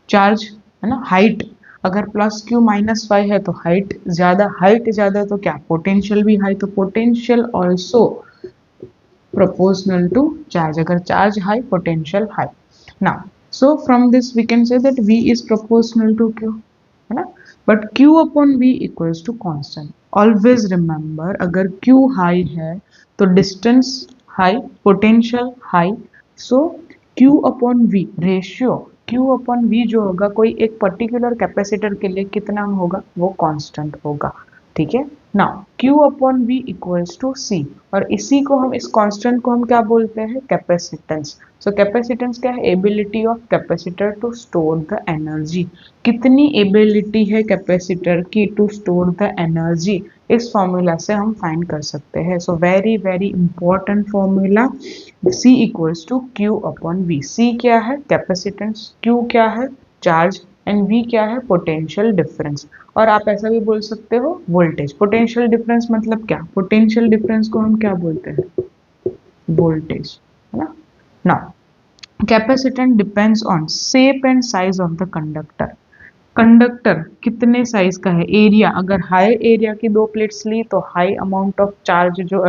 चार्ज, है ना, हाइट। अगर +Q -5 है तो हाइट ज्यादा तो क्या, पोटेंशियल भी हाई, तो potential also proportional to charge, agar charge high potential high. Now so from this we can say that V is proportional to Q, है ना, but Q upon V equals to constant. Always remember अगर Q high है तो distance high, potential high, so Q upon V ratio, Q upon V जो होगा कोई एक particular capacitor के लिए कितना होगा, वो कांस्टेंट होगा, ठीक है। Now Q upon V equals to C, और इसी को हम, इस कांस्टेंट को हम क्या बोलते हैं, कैपेसिटेंस। सो कैपेसिटेंस क्या है, ability of capacitor to store the energy. कितनी एबिलिटी है कैपेसिटर की टू स्टोर द एनर्जी, इस फॉर्मूला से हम फाइंड कर सकते हैं। So very very important formula, C equals to Q upon V। C क्या है, कैपेसिटेंस, Q क्या है, चार्ज, एंड V क्या है, पोटेंशियल डिफरेंस। और आप ऐसा भी बोल सकते हो वोल्टेज। पोटेंशियल डिफरेंस मतलब क्या, पोटेंशियल डिफरेंस को हम क्या बोलते हैं, वोल्टेज, है ना। Now capacitance depends on shape and size of the conductor. Conductor कितने साइज का है, एरिया, अगर हाई एरिया की दो प्लेट्स ली तो हाई अमाउंट ऑफ चार्ज जो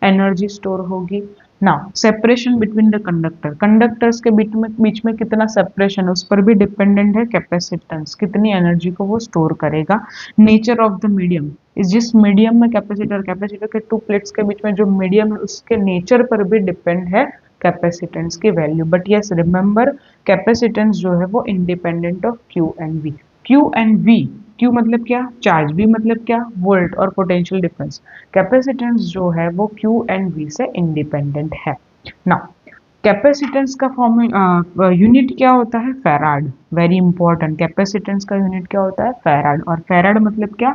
एनर्जी स्टोर होगी। Now separation between the conductor, conductors के बीच में कितना सेपरेशन है उस पर भी डिपेंडेंट है कैपेसिटेंस, कितनी एनर्जी को वो स्टोर करेगा। नेचर ऑफ द मीडियम, जिस मीडियम में कैपेसिटर के टू प्लेट्स के बीच में जो मीडियम है उसके नेचर पर भी डिपेंड है कैपेसिटेंस की value. But yes remember, capacitance जो है वो independent of Q and V। Q and V, Q मतलब क्या, चार्ज, V मतलब क्या, वोल्ट और पोटेंशियल डिफरेंस। कैपेसिटेंस जो है वो Q एंड V से इंडिपेंडेंट है। नाउ कैपेसिटेंस का फॉर्मूला यूनिट क्या होता है, फैराड। वेरी इंपॉर्टेंट, कैपेसिटेंस का यूनिट क्या होता है, फैराड। और फैराड मतलब क्या,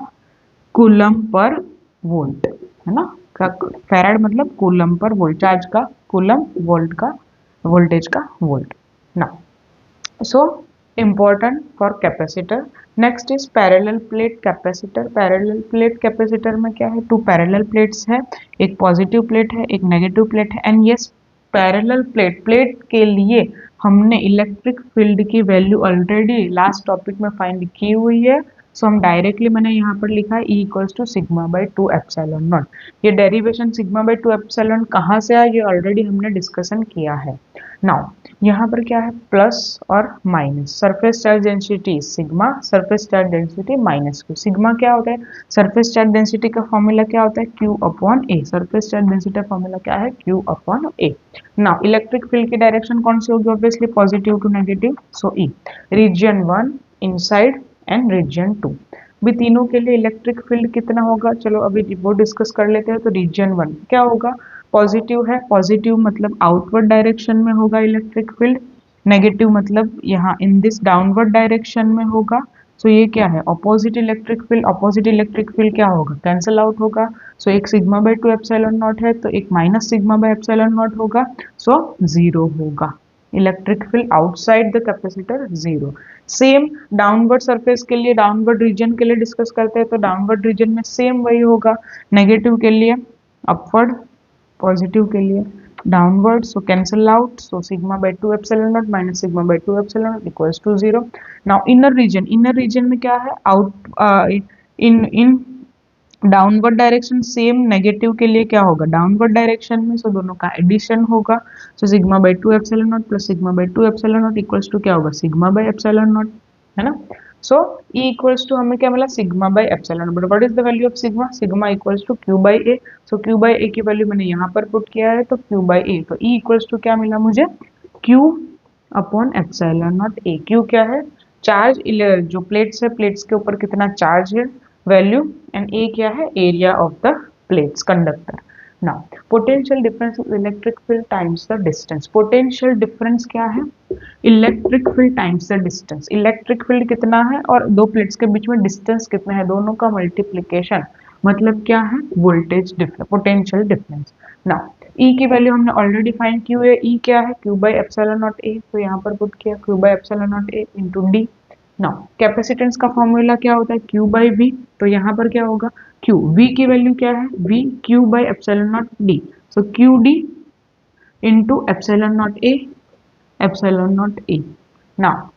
कूलम पर वोल्ट, है ना। फैराड मतलब कूलम पर वोल्ट, चार्ज का कूलम, वोल्ट का, वोल्टेज का वोल्ट। ना so important for capacitor. Next is parallel plate capacitor. Parallel plate capacitor में क्या है, टू पैरेलल प्लेट्स है, एक पॉजिटिव प्लेट है, एक नेगेटिव प्लेट है। एंड यस पैरेलल प्लेट के लिए हमने इलेक्ट्रिक फील्ड की वैल्यू ऑलरेडी लास्ट टॉपिक में फाइंड की हुई है। सो हम डायरेक्टली, मैंने यहाँ पर लिखा है E equals to sigma by 2 epsilon naught. ये डेरिवेशन सिग्मा बाई 2 एप्सिलॉन कहाँ से आया, ये ऑलरेडी हमने डिस्कशन किया है। नाउ यहाँ पर क्या है, प्लस और minus, surface charge density sigma, surface charge density minus Q। Sigma क्या होता है, सरफेस चार्ज डेंसिटी का फॉर्मूला क्या होता है, Q upon A। Surface charge density का फॉर्मूला क्या है, Q upon A। Now electric field की डायरेक्शन कौन सी होगी, obviously positive to negative, so E। Region 1 inside and region 2, भी तीनों के लिए इलेक्ट्रिक फील्ड कितना होगा, चलो अभी वो डिस्कस कर लेते हैं। तो रीजन 1 क्या होगा, पॉजिटिव है, पॉजिटिव मतलब आउटवर्ड डायरेक्शन में होगा इलेक्ट्रिक फील्ड, नेगेटिव मतलब यहाँ इन दिस डाउनवर्ड डायरेक्शन में होगा। सो ये क्या है, opposite electric field. Opposite electric field क्या होगा, कैंसल आउट होगा। सो एक सिग्मा बाई 2 एप्सिलॉन नॉट है तो एक minus sigma by epsilon not होगा, सो 0 होगा। Electric field outside the capacitor 0। Same downward surface के लिए, डाउनवर्ड रीजन के लिए डिस्कस करते हैं तो डाउनवर्ड रीजन में सेम वही होगा, नेगेटिव के लिए अपवर्ड, पॉजिटिव के लिए downward. So cancel out, so sigma by 2 epsilon naught minus sigma by 2 epsilon naught equals to 0। Now inner region में क्या है, out in downward direction same, negative के लिए क्या होगा, डाउनवर्ड डायरेक्शन में, सो दोनों का एडिशन होगा। So sigma by 2 epsilon naught plus sigma by 2 epsilon naught equals to क्या होगा, सिग्मा बाई एप्सिलॉन नॉट, है ना। सो E इक्वल्स टू हमें क्या मिला, sigma by epsilon. But what is the value of sigma, sigma equals to Q by A। So Q by A की value मैंने यहाँ पर पुट किया है तो Q बाई A, तो E इक्वल्स टू क्या मिला मुझे, Q upon epsilon not A। Q क्या है, चार्ज, जो प्लेट्स है, प्लेट्स के ऊपर कितना चार्ज है, वैल्यू, एंड A क्या है, area of the plates, conductor. Now potential difference is electric field times the distance. Potential difference क्या है, electric field times the distance. Electric field कितना है और दो प्लेट्स के बीच में डिस्टेंस कितना है, दोनों का मल्टीप्लीकेशन, मतलब क्या है, voltage difference, potential difference. Now E की वैल्यू हमने ऑलरेडी फाइंड की हुई है, ई क्या है, क्यू बाई एप्सिलॉन नॉट ए, तो यहाँ पर पुट किया Q by epsilon naught A into D. Now capacitance का फॉर्मूला क्या होता है, क्यू बाई वी, तो यहाँ पर क्या होगा, क्यू, वी की वैल्यू क्या है, we Q by epsilon not D, so Q D into epsilon naught A, epsilon naught A. Now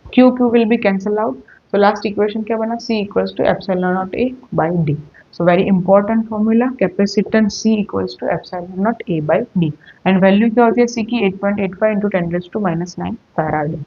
Q Q will be cancel out, so last equation क्या बना, C equals to epsilon naught A by D. So very important formula, capacitance C equals to epsilon naught A by D, and value क्या होती है C की 8.85 into 10 raised to -9 farad.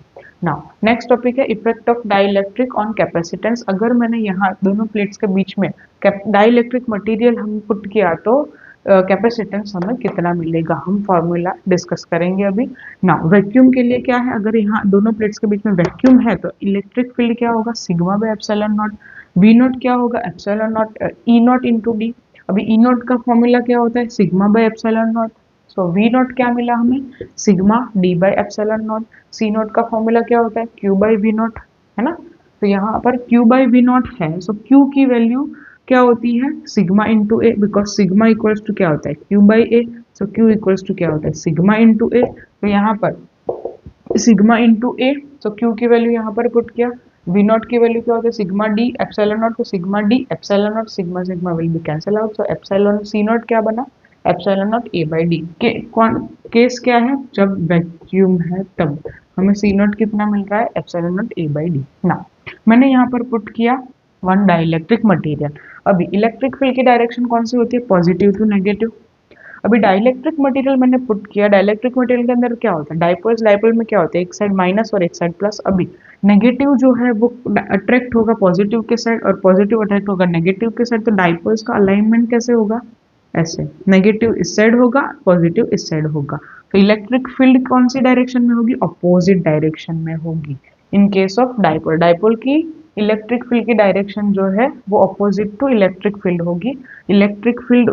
Now next topic है effect of dielectric on capacitance। अगर मैंने यहाँ दोनों plates के बीच में डाइलेक्ट्रिक मटेरियल हम पुट किया तो कैपेसिटेंस हमें कितना मिलेगा, हम फॉर्मूला डिस्कस करेंगे अभी। ना वैक्यूम के लिए क्या है, अगर यहाँ दोनों प्लेट्स के बीच में वैक्यूम है तो इलेक्ट्रिक फील्ड क्या होगा, sigma by epsilon naught, V naught क्या होगा, epsilon not E naught into D. अभी ई नॉट का फॉर्मूला क्या होता है, sigma by epsilon naught, so V naught क्या मिला हमें, sigma D by epsilon naught. C naught का फॉर्मूला क्या होता है, क्यू बाय वी नॉट, है ना, तो यहाँ पर क्यू बाय वी नॉट है, सो क्यू की वैल्यू क्या होती है, sigma into A, because sigma equals to क्या होता है, Q by A, so Q equals to क्या होता है, सिग्मा इंटू ए, तो यहाँ पर सिग्मा इंटू ए, तो क्यू की वैल्यू यहाँ पर पुट किया, वी नॉट की वैल्यू क्या होता है, सिग्मा डी एप्सिलॉन नॉट, तो sigma D epsilon naught, sigma sigma will be cancel out, so epsilon C naught क्या बना, epsilon naught A by D. Case क्या है, जब वैक्यूम है तब हमें सी नॉट कितना मिल रहा है, epsilon naught A by D. ना मैंने यहाँ पर पुट किया वन डाइलेक्ट्रिक मटेरियल। अभी इलेक्ट्रिक फील्ड की डायरेक्शन कौन सी होती है, पॉजिटिव टू नेगेटिव। अभी डाइलेक्ट्रिक मटेरियल मैंने पुट किया, डाइलेक्ट्रिक मटेरियल के अंदर क्या होता है, डाइपोल्स डाइपोल में क्या होता है, एक साइड माइनस और एक साइड प्लस। अभी नेगेटिव जो है वो अट्रैक्ट होगा पॉजिटिव के साइड और पॉजिटिव अट्रैक्ट होगा नेगेटिव के साइड, तो डाइपोल्स का अलाइनमेंट कैसे होगा, ऐसे, नेगेटिव इस साइड होगा, पॉजिटिव इस साइड होगा, तो इलेक्ट्रिक फील्ड कौन सी डायरेक्शन में होगी, अपोजिट डायरेक्शन में होगी इन केस ऑफ डाइपोल। डाइपोल की इलेक्ट्रिक फील्ड की डायरेक्शन जो है वो अपोजिट टू इलेक्ट्रिक फील्ड होगी। इलेक्ट्रिक फील्ड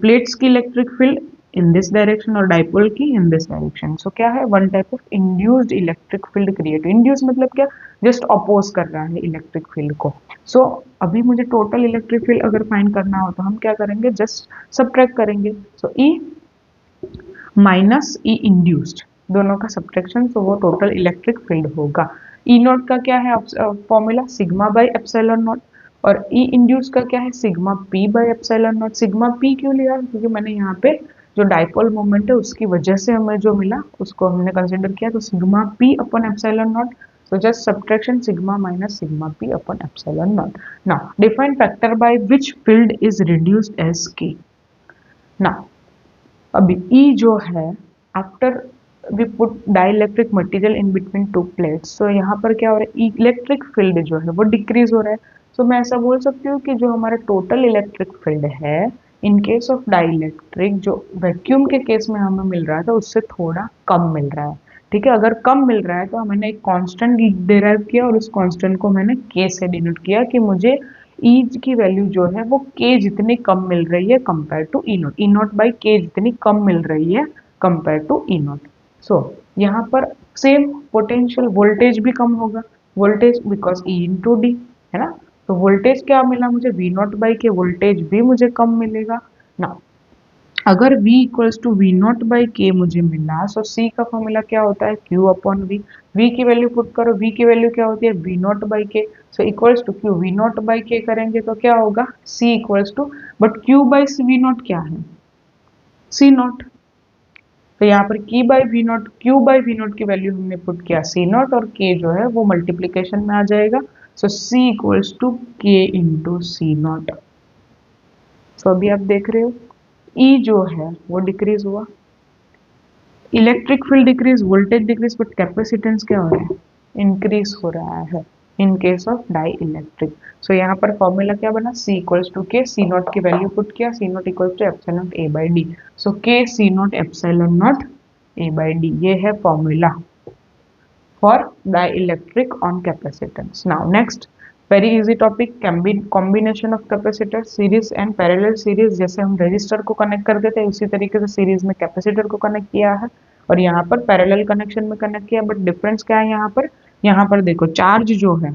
प्लेट्स की electric field in this direction और डाइपोल की इन दिस डायरेक्शन, सो क्या है, one type of induced electric field create. Induce मतलब क्या, जस्ट अपोज कर रहा है इलेक्ट्रिक फील्ड को। सो अभी मुझे टोटल इलेक्ट्रिक फील्ड अगर फाइंड करना हो तो हम क्या करेंगे, जस्ट सबट्रैक्ट करेंगे, सो ई माइनस ई इंड्यूस्ड, दोनों का सब्ट्रैक्शन, तो वो टोटल इलेक्ट्रिक फील्ड होगा। ई नॉट का क्या है formula, sigma by epsilon not, और ई इंड्यूस का क्या है, sigma P by epsilon naught. Sigma P क्यों लिया, क्योंकि मैंने यहाँ पे जो डाइपोल मोमेंट है उसकी वजह से हमें जो मिला उसको हमने कंसिडर किया, तो sigma P upon epsilon not, so just subtraction sigma minus sigma p upon epsilon naught. Now define factor by which field is reduced as k. Now अभी E जो है after we put dielectric material in between two plates, so यहाँ पर क्या हो रहा है, electric field जो है वो डिक्रीज हो रहा है। सो मैं ऐसा बोल सकती हूँ कि जो हमारा टोटल इलेक्ट्रिक फील्ड है इन केस ऑफ डाइलेक्ट्रिक, जो वैक्यूम के केस में हमें मिल रहा था उससे थोड़ा कम मिल रहा है। ठीक है, अगर कम मिल रहा है तो मैंने एक कांस्टेंट डिराइव किया और उस कांस्टेंट को मैंने k से डिनोट किया कि मुझे E की वैल्यू जो है वो k जितनी कम मिल रही है compare to E naught, E naught by k जितनी कम मिल रही है compare to E naught. So यहाँ पर सेम पोटेंशियल वोल्टेज भी कम होगा, voltage because E into D, है ना, तो वोल्टेज क्या मिला मुझे, V naught by K, voltage भी मुझे कम मिलेगा ना। अगर V equals to V naught by K मुझे मिला, सो C का फॉर्मूला क्या होता है, Q अपॉन V। V की वैल्यू पुट करो, V की वैल्यू क्या होती है, V naught by K, so equals to Q, V naught by K करेंगे तो क्या होगा, C equals to, but Q by V naught क्या है, C नॉट, तो यहाँ पर Q बाई V नॉट की वैल्यू हमने पुट किया C नॉट, और K जो है वो मल्टीप्लीकेशन में आ जाएगा, so C equals to K into C not. So अभी आप देख रहे हो E जो है वो डिक्रीज हुआ, electric field decrease, voltage decrease, but capacitance क्या हो रहा है, इंक्रीज हो रहा है in case of dielectric. So यहाँ पर फॉर्मूला क्या बना, C equals to K, C not की वैल्यू पुट किया, C not equals to epsilon A by D, so K C not epsilon not A by D, ये है formula for dielectric on capacitance. Now next very easy topic, combination of capacitor, series and parallel series. जैसे हम resistor को connect करते थे उसी तरीके से सीरीज में कैपेसिटर को कनेक्ट किया है, और यहाँ पर पैरेलल कनेक्शन में कनेक्ट किया, बट डिफरेंस क्या है यहाँ पर देखो, चार्ज जो है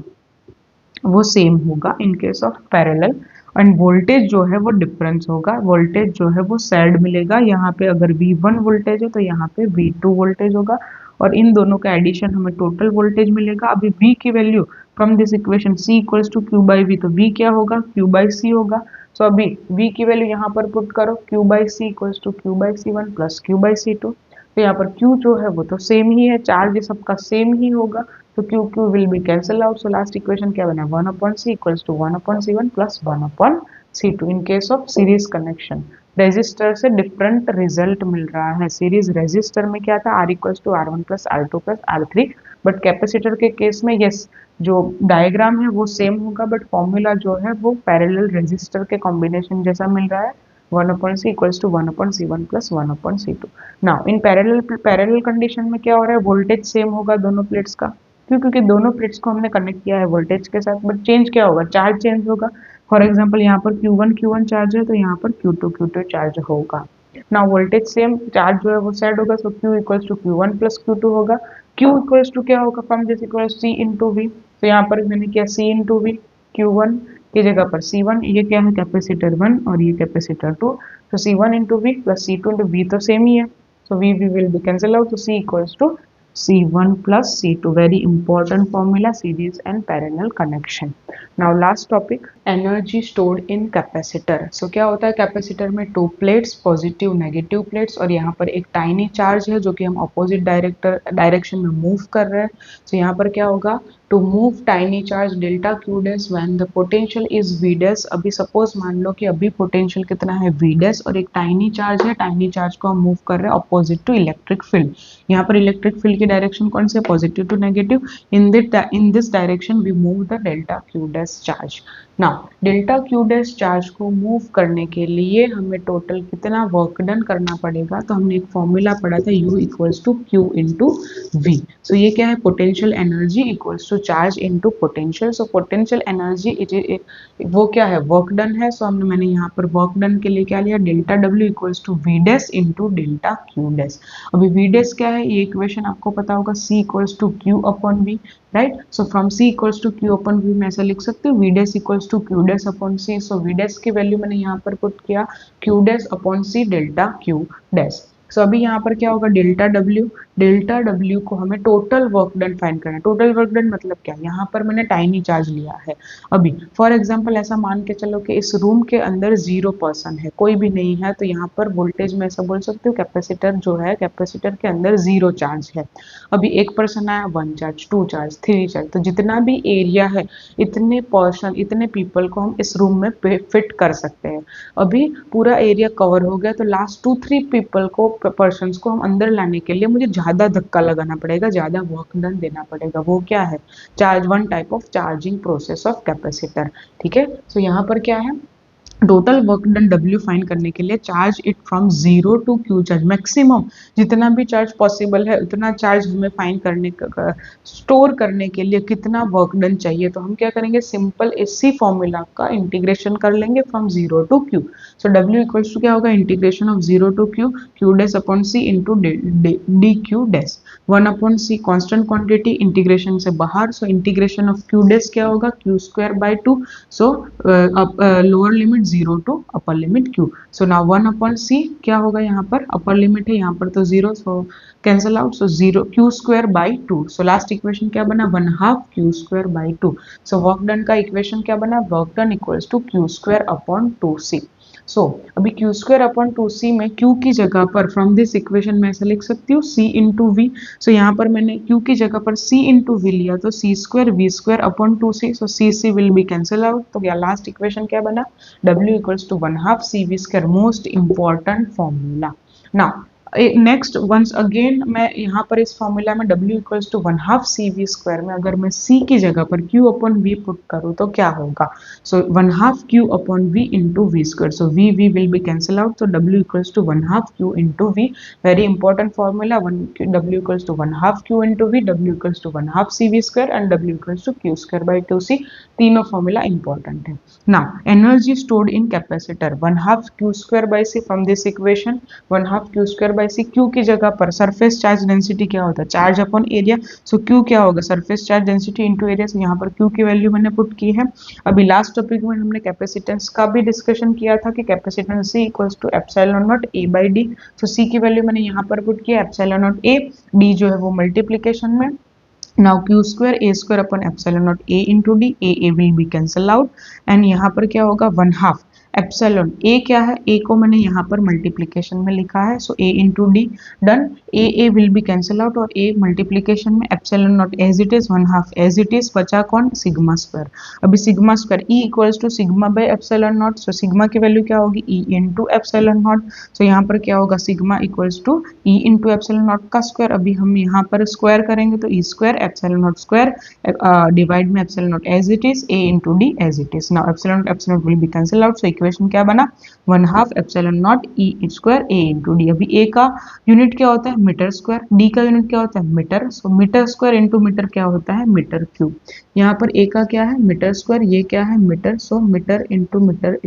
वो सेम होगा इन case of parallel. End voltage जो है वो डिफरेंस होगा, वोल्टेज जो है वो सैड मिलेगा। यहाँ पे अगर V1 वोल्टेज है तो यहाँ पे V2 वोल्टेज होगा, और इन दोनों का एडिशन हमें टोटल वोल्टेज मिलेगा। अभी V की value from this equation C equals to Q by V, तो V क्या होगा, Q बाई C होगा। सो अभी V की वैल्यू यहाँ पर पुट करो, Q by C equals to Q by C1 plus Q by C2। तो यहाँ पर Q जो है वो तो सेम ही है, चार्ज सबका सेम ही होगा, तो Q Q will be cancel out. So last equation क्या बना, 1 upon C equals to 1 upon C1 plus 1 upon C2 in case of series connection। Resistor से डिफरेंट रिजल्ट मिल रहा है। सीरीज रेजिस्टर में क्या था, R equals to R1 plus R2 plus R3, but capacitor के केस में यस जो डायग्राम है वो सेम होगा, बट फॉर्मूला जो है वो पैरेलल रेजिस्टर के कॉम्बिनेशन जैसा मिल रहा है। 1 upon C equals to 1 upon C1 plus 1 upon C2। Now in parallel condition में क्या हो रहा है, वोल्टेज सेम होगा दोनों प्लेट्स का, क्यों, क्योंकि दोनों प्लेट्स को हमने कनेक्ट किया है वोल्टेज के साथ, बट चेंज क्या होगा, चार्ज चेंज होगा। फॉर एग्जांपल यहाँ पर Q1 चार्ज है तो यहाँ पर Q2 चार्ज होगा। ना वोल्टेज सेम, चार्ज जो है वो सेट होगा, so Q equals to Q1 plus Q2 होगा। Q इक्वल्स टू क्या होगा, from this equals C into V, तो यहाँ पर मैंने किया C इंटू वी, Q1 की जगह पर C1, ये क्या है कैपेसिटर 1 और ये कैपेसिटर 2, तो C1 into V plus C2 into V तो सेम ही है, so V will be cancel out, so C equals to C1 plus C2, very important formula, series and parallel connection। Now last topic, energy stored in capacitor। so क्या होता है capacitor में, to plates, positive negative plates, और यहाँ पर एक tiny charge है जो कि हम अपोजिट डायरेक्शन में मूव कर रहे हैं। so यहाँ पर क्या होगा, to move tiny charge delta Q dash when the potential is V dash. अभी सपोज मान लो कि अभी पोटेंशियल कितना है वी डैश, और एक टाइनी चार्ज है, टाइनी चार्ज को हम मूव कर रहे हैं अपोजिट टू इलेक्ट्रिक फील्ड। यहाँ पर इलेक्ट्रिक फील्ड की डायरेक्शन कौन सी है, positive to negative. In this direction we move the delta Q dash charge. Now delta Q dash charge को मूव करने के लिए हमें टोटल कितना वर्क डन करना पड़ेगा, तो हमने एक फॉर्मूला पढ़ा था U equals to Q into V। So ये क्या है, potential energy equals to charge into potential. So potential energy वो क्या है, वर्क डन है। सो मैंने यहाँ पर वर्क डन के लिए क्या लिया, delta W equals to V dash into delta Q dash. अभी V डैश क्या है, ये इक्वेशन आपको पता होगा, C equals to Q upon V, right. So from C equals to Q upon V मैं ऐसा लिख सकती हूँ, V dash equals to Q dash upon C। So V dash की वैल्यू मैंने यहाँ पर पुट किया, Q dash upon C delta Q dash. सो अभी यहाँ पर क्या होगा, डेल्टा W को हमें टोटल वर्क डन फाइंड करना है। टोटल वर्क डन मतलब क्या, यहाँ पर मैंने टाइनी चार्ज लिया है। अभी फॉर एग्जांपल ऐसा मान के चलो कि इस रूम के अंदर 0 पर्सन है, कोई भी नहीं है, तो यहाँ पर वोल्टेज में ऐसा बोल सकते हो, कैपेसिटर जो है, कैपेसिटर के अंदर 0 चार्ज है। अभी एक पर्सन आया, 1 चार्ज, 2 चार्ज, 3 चार्ज, तो जितना भी एरिया है इतने पर्सन, इतने पीपल को हम इस रूम में फिट कर सकते हैं। अभी पूरा एरिया कवर हो गया, तो लास्ट 2-3 पीपल को, पर्सन्स को हम अंदर लाने के लिए मुझे ज़्यादा धक्का लगाना पड़ेगा, ज़्यादा वर्क डन देना पड़ेगा। वो क्या है, charge, one type of charging process of capacitor. ठीक है, सो यहाँ पर क्या है, total work done W find करने के लिए charge it from 0 to Q charge, maximum जितना भी चार्ज पॉसिबल है उतना चार्ज हमें फाइंड करने का, स्टोर करने के लिए कितना वर्क डन चाहिए, तो हम क्या करेंगे, सिंपल इसी फॉर्मूला का इंटीग्रेशन कर लेंगे from 0 to Q। So W equals to क्या होगा, integration of 0 to Q dash upon C into D Q dash. 1 upon C constant quantity, integration से बाहर, so integration of Q dash क्या होगा, Q square by 2। So lower limit 0 to upper limit Q। So now 1 upon C क्या होगा, यहाँ पर upper limit है, यहाँ पर तो 0, so cancel out, so 0 Q square by 2। So last equation क्या बना, 1/2 Q square by 2। So work done का इक्वेशन क्या बना, work done equals to Q square upon 2C। So अभी Q स्क्वायर अपॉन 2C में Q की जगह पर फ्रॉम दिस इक्वेशन में ऐसा लिख सकती हूँ C इंटू वी। सो यहाँ पर मैंने Q की जगह पर C इंटू वी लिया, तो C square V square upon 2C। So C will be cancel out, तो क्या लास्ट इक्वेशन क्या बना, W equals to 1/2 CV square, most important formula. Now next once again मैं यहाँ पर इस फॉर्मूला में W equals to 1/2 CV square में अगर मैं C की जगह पर Q अपॉन V पुट करूँ तो क्या होगा, so 1/2 Q upon V into V square. So V will be cancel out, तो W equals to 1/2 Q into V, very important formula. W equals to 1/2 Q into V, W equals to 1/2 CV square and W equals to Q square by 2C। तीनों formula important है। Now energy stored in capacitor, 1/2 Q square by C from this equation, 1/2 Q square by C, Q की जगह पर surface charge density क्या होता है, charge upon area, सो Q क्या होगा, surface charge density into area, से यहाँ पर क्यू की वैल्यू मैंने पुट की है। अभी लास्ट टॉपिक में हमने कैपेसिटेंस का भी डिस्कशन किया था कि capacitance C equals to epsilon naught A by D, तो सी की वैल्यू मैंने यहाँ पर पुट किया एप्सिलॉन नॉट ए, डी जो है वो मल्टीप्लीकेशन में, now q square a square upon epsilon naught a into d, a will be cancel out and यहाँ पर क्या होगा 1/2 एप्सिलॉन a क्या है, a को मैंने यहाँ पर मल्टीप्लीकेशन में लिखा है, so a into D done, a will be cancel out और a मल्टीप्लीकेशन में epsilon not as it is 1/2 as it is, बचा कौन, सिग्मा स्क्वायर। अभी sigma square e equals to sigma by epsilon naught, so sigma की value क्या होगी e into epsilon naught, so यहाँ पर क्या होगा sigma equals to e into epsilon naught का स्क्वायर। अभी हम यहाँ पर स्क्वायर करेंगे तो e square epsilon not square divide में epsilon not as it is, a into D as it is. Now epsilon not will be cancel out, so equation क्या बना 1/2 epsilon not e square a into D. अभी a का unit क्या होता है metre square, d का unit क्या होता है metre, so metre square into metre क्या होता है मीटर क्यूब। यहाँ पर a का क्या है मीटर स्क्वायर, ये क्या है metre, so metre into metre,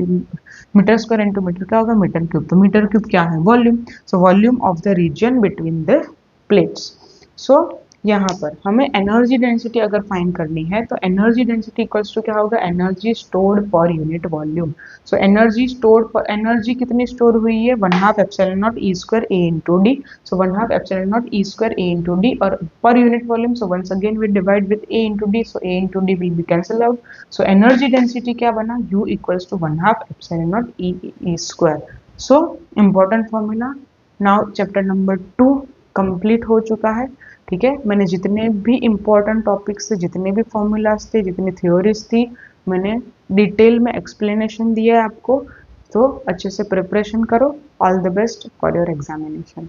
metre square into metre क्या होगा मीटर क्यूब, तो मीटर क्यूब क्या है volume, so volume of the region between the plates. So यहाँ पर हमें एनर्जी डेंसिटी अगर फाइंड करनी है तो एनर्जी डेंसिटी इक्वल्स टू क्या होगा energy stored per unit volume. So energy stored per, energy कितनी स्टोर हुई है 1/2 epsilon not E square A into D, so 1/2 epsilon not E square A into D और per unit volume, so once again we divide with A into D, so A into D will be cancel out, so energy density क्या बना u equals to 1/2 epsilon not E square. So important formula. Now chapter number 2 complete हो चुका है, ठीक है। मैंने जितने भी इम्पोर्टेंट टॉपिक्स थे, जितने भी फॉर्मूलाज थे, जितनी थ्योरीज थी, मैंने डिटेल में एक्सप्लेनेशन दिया है आपको, तो अच्छे से प्रिपरेशन करो। All the best for your examination.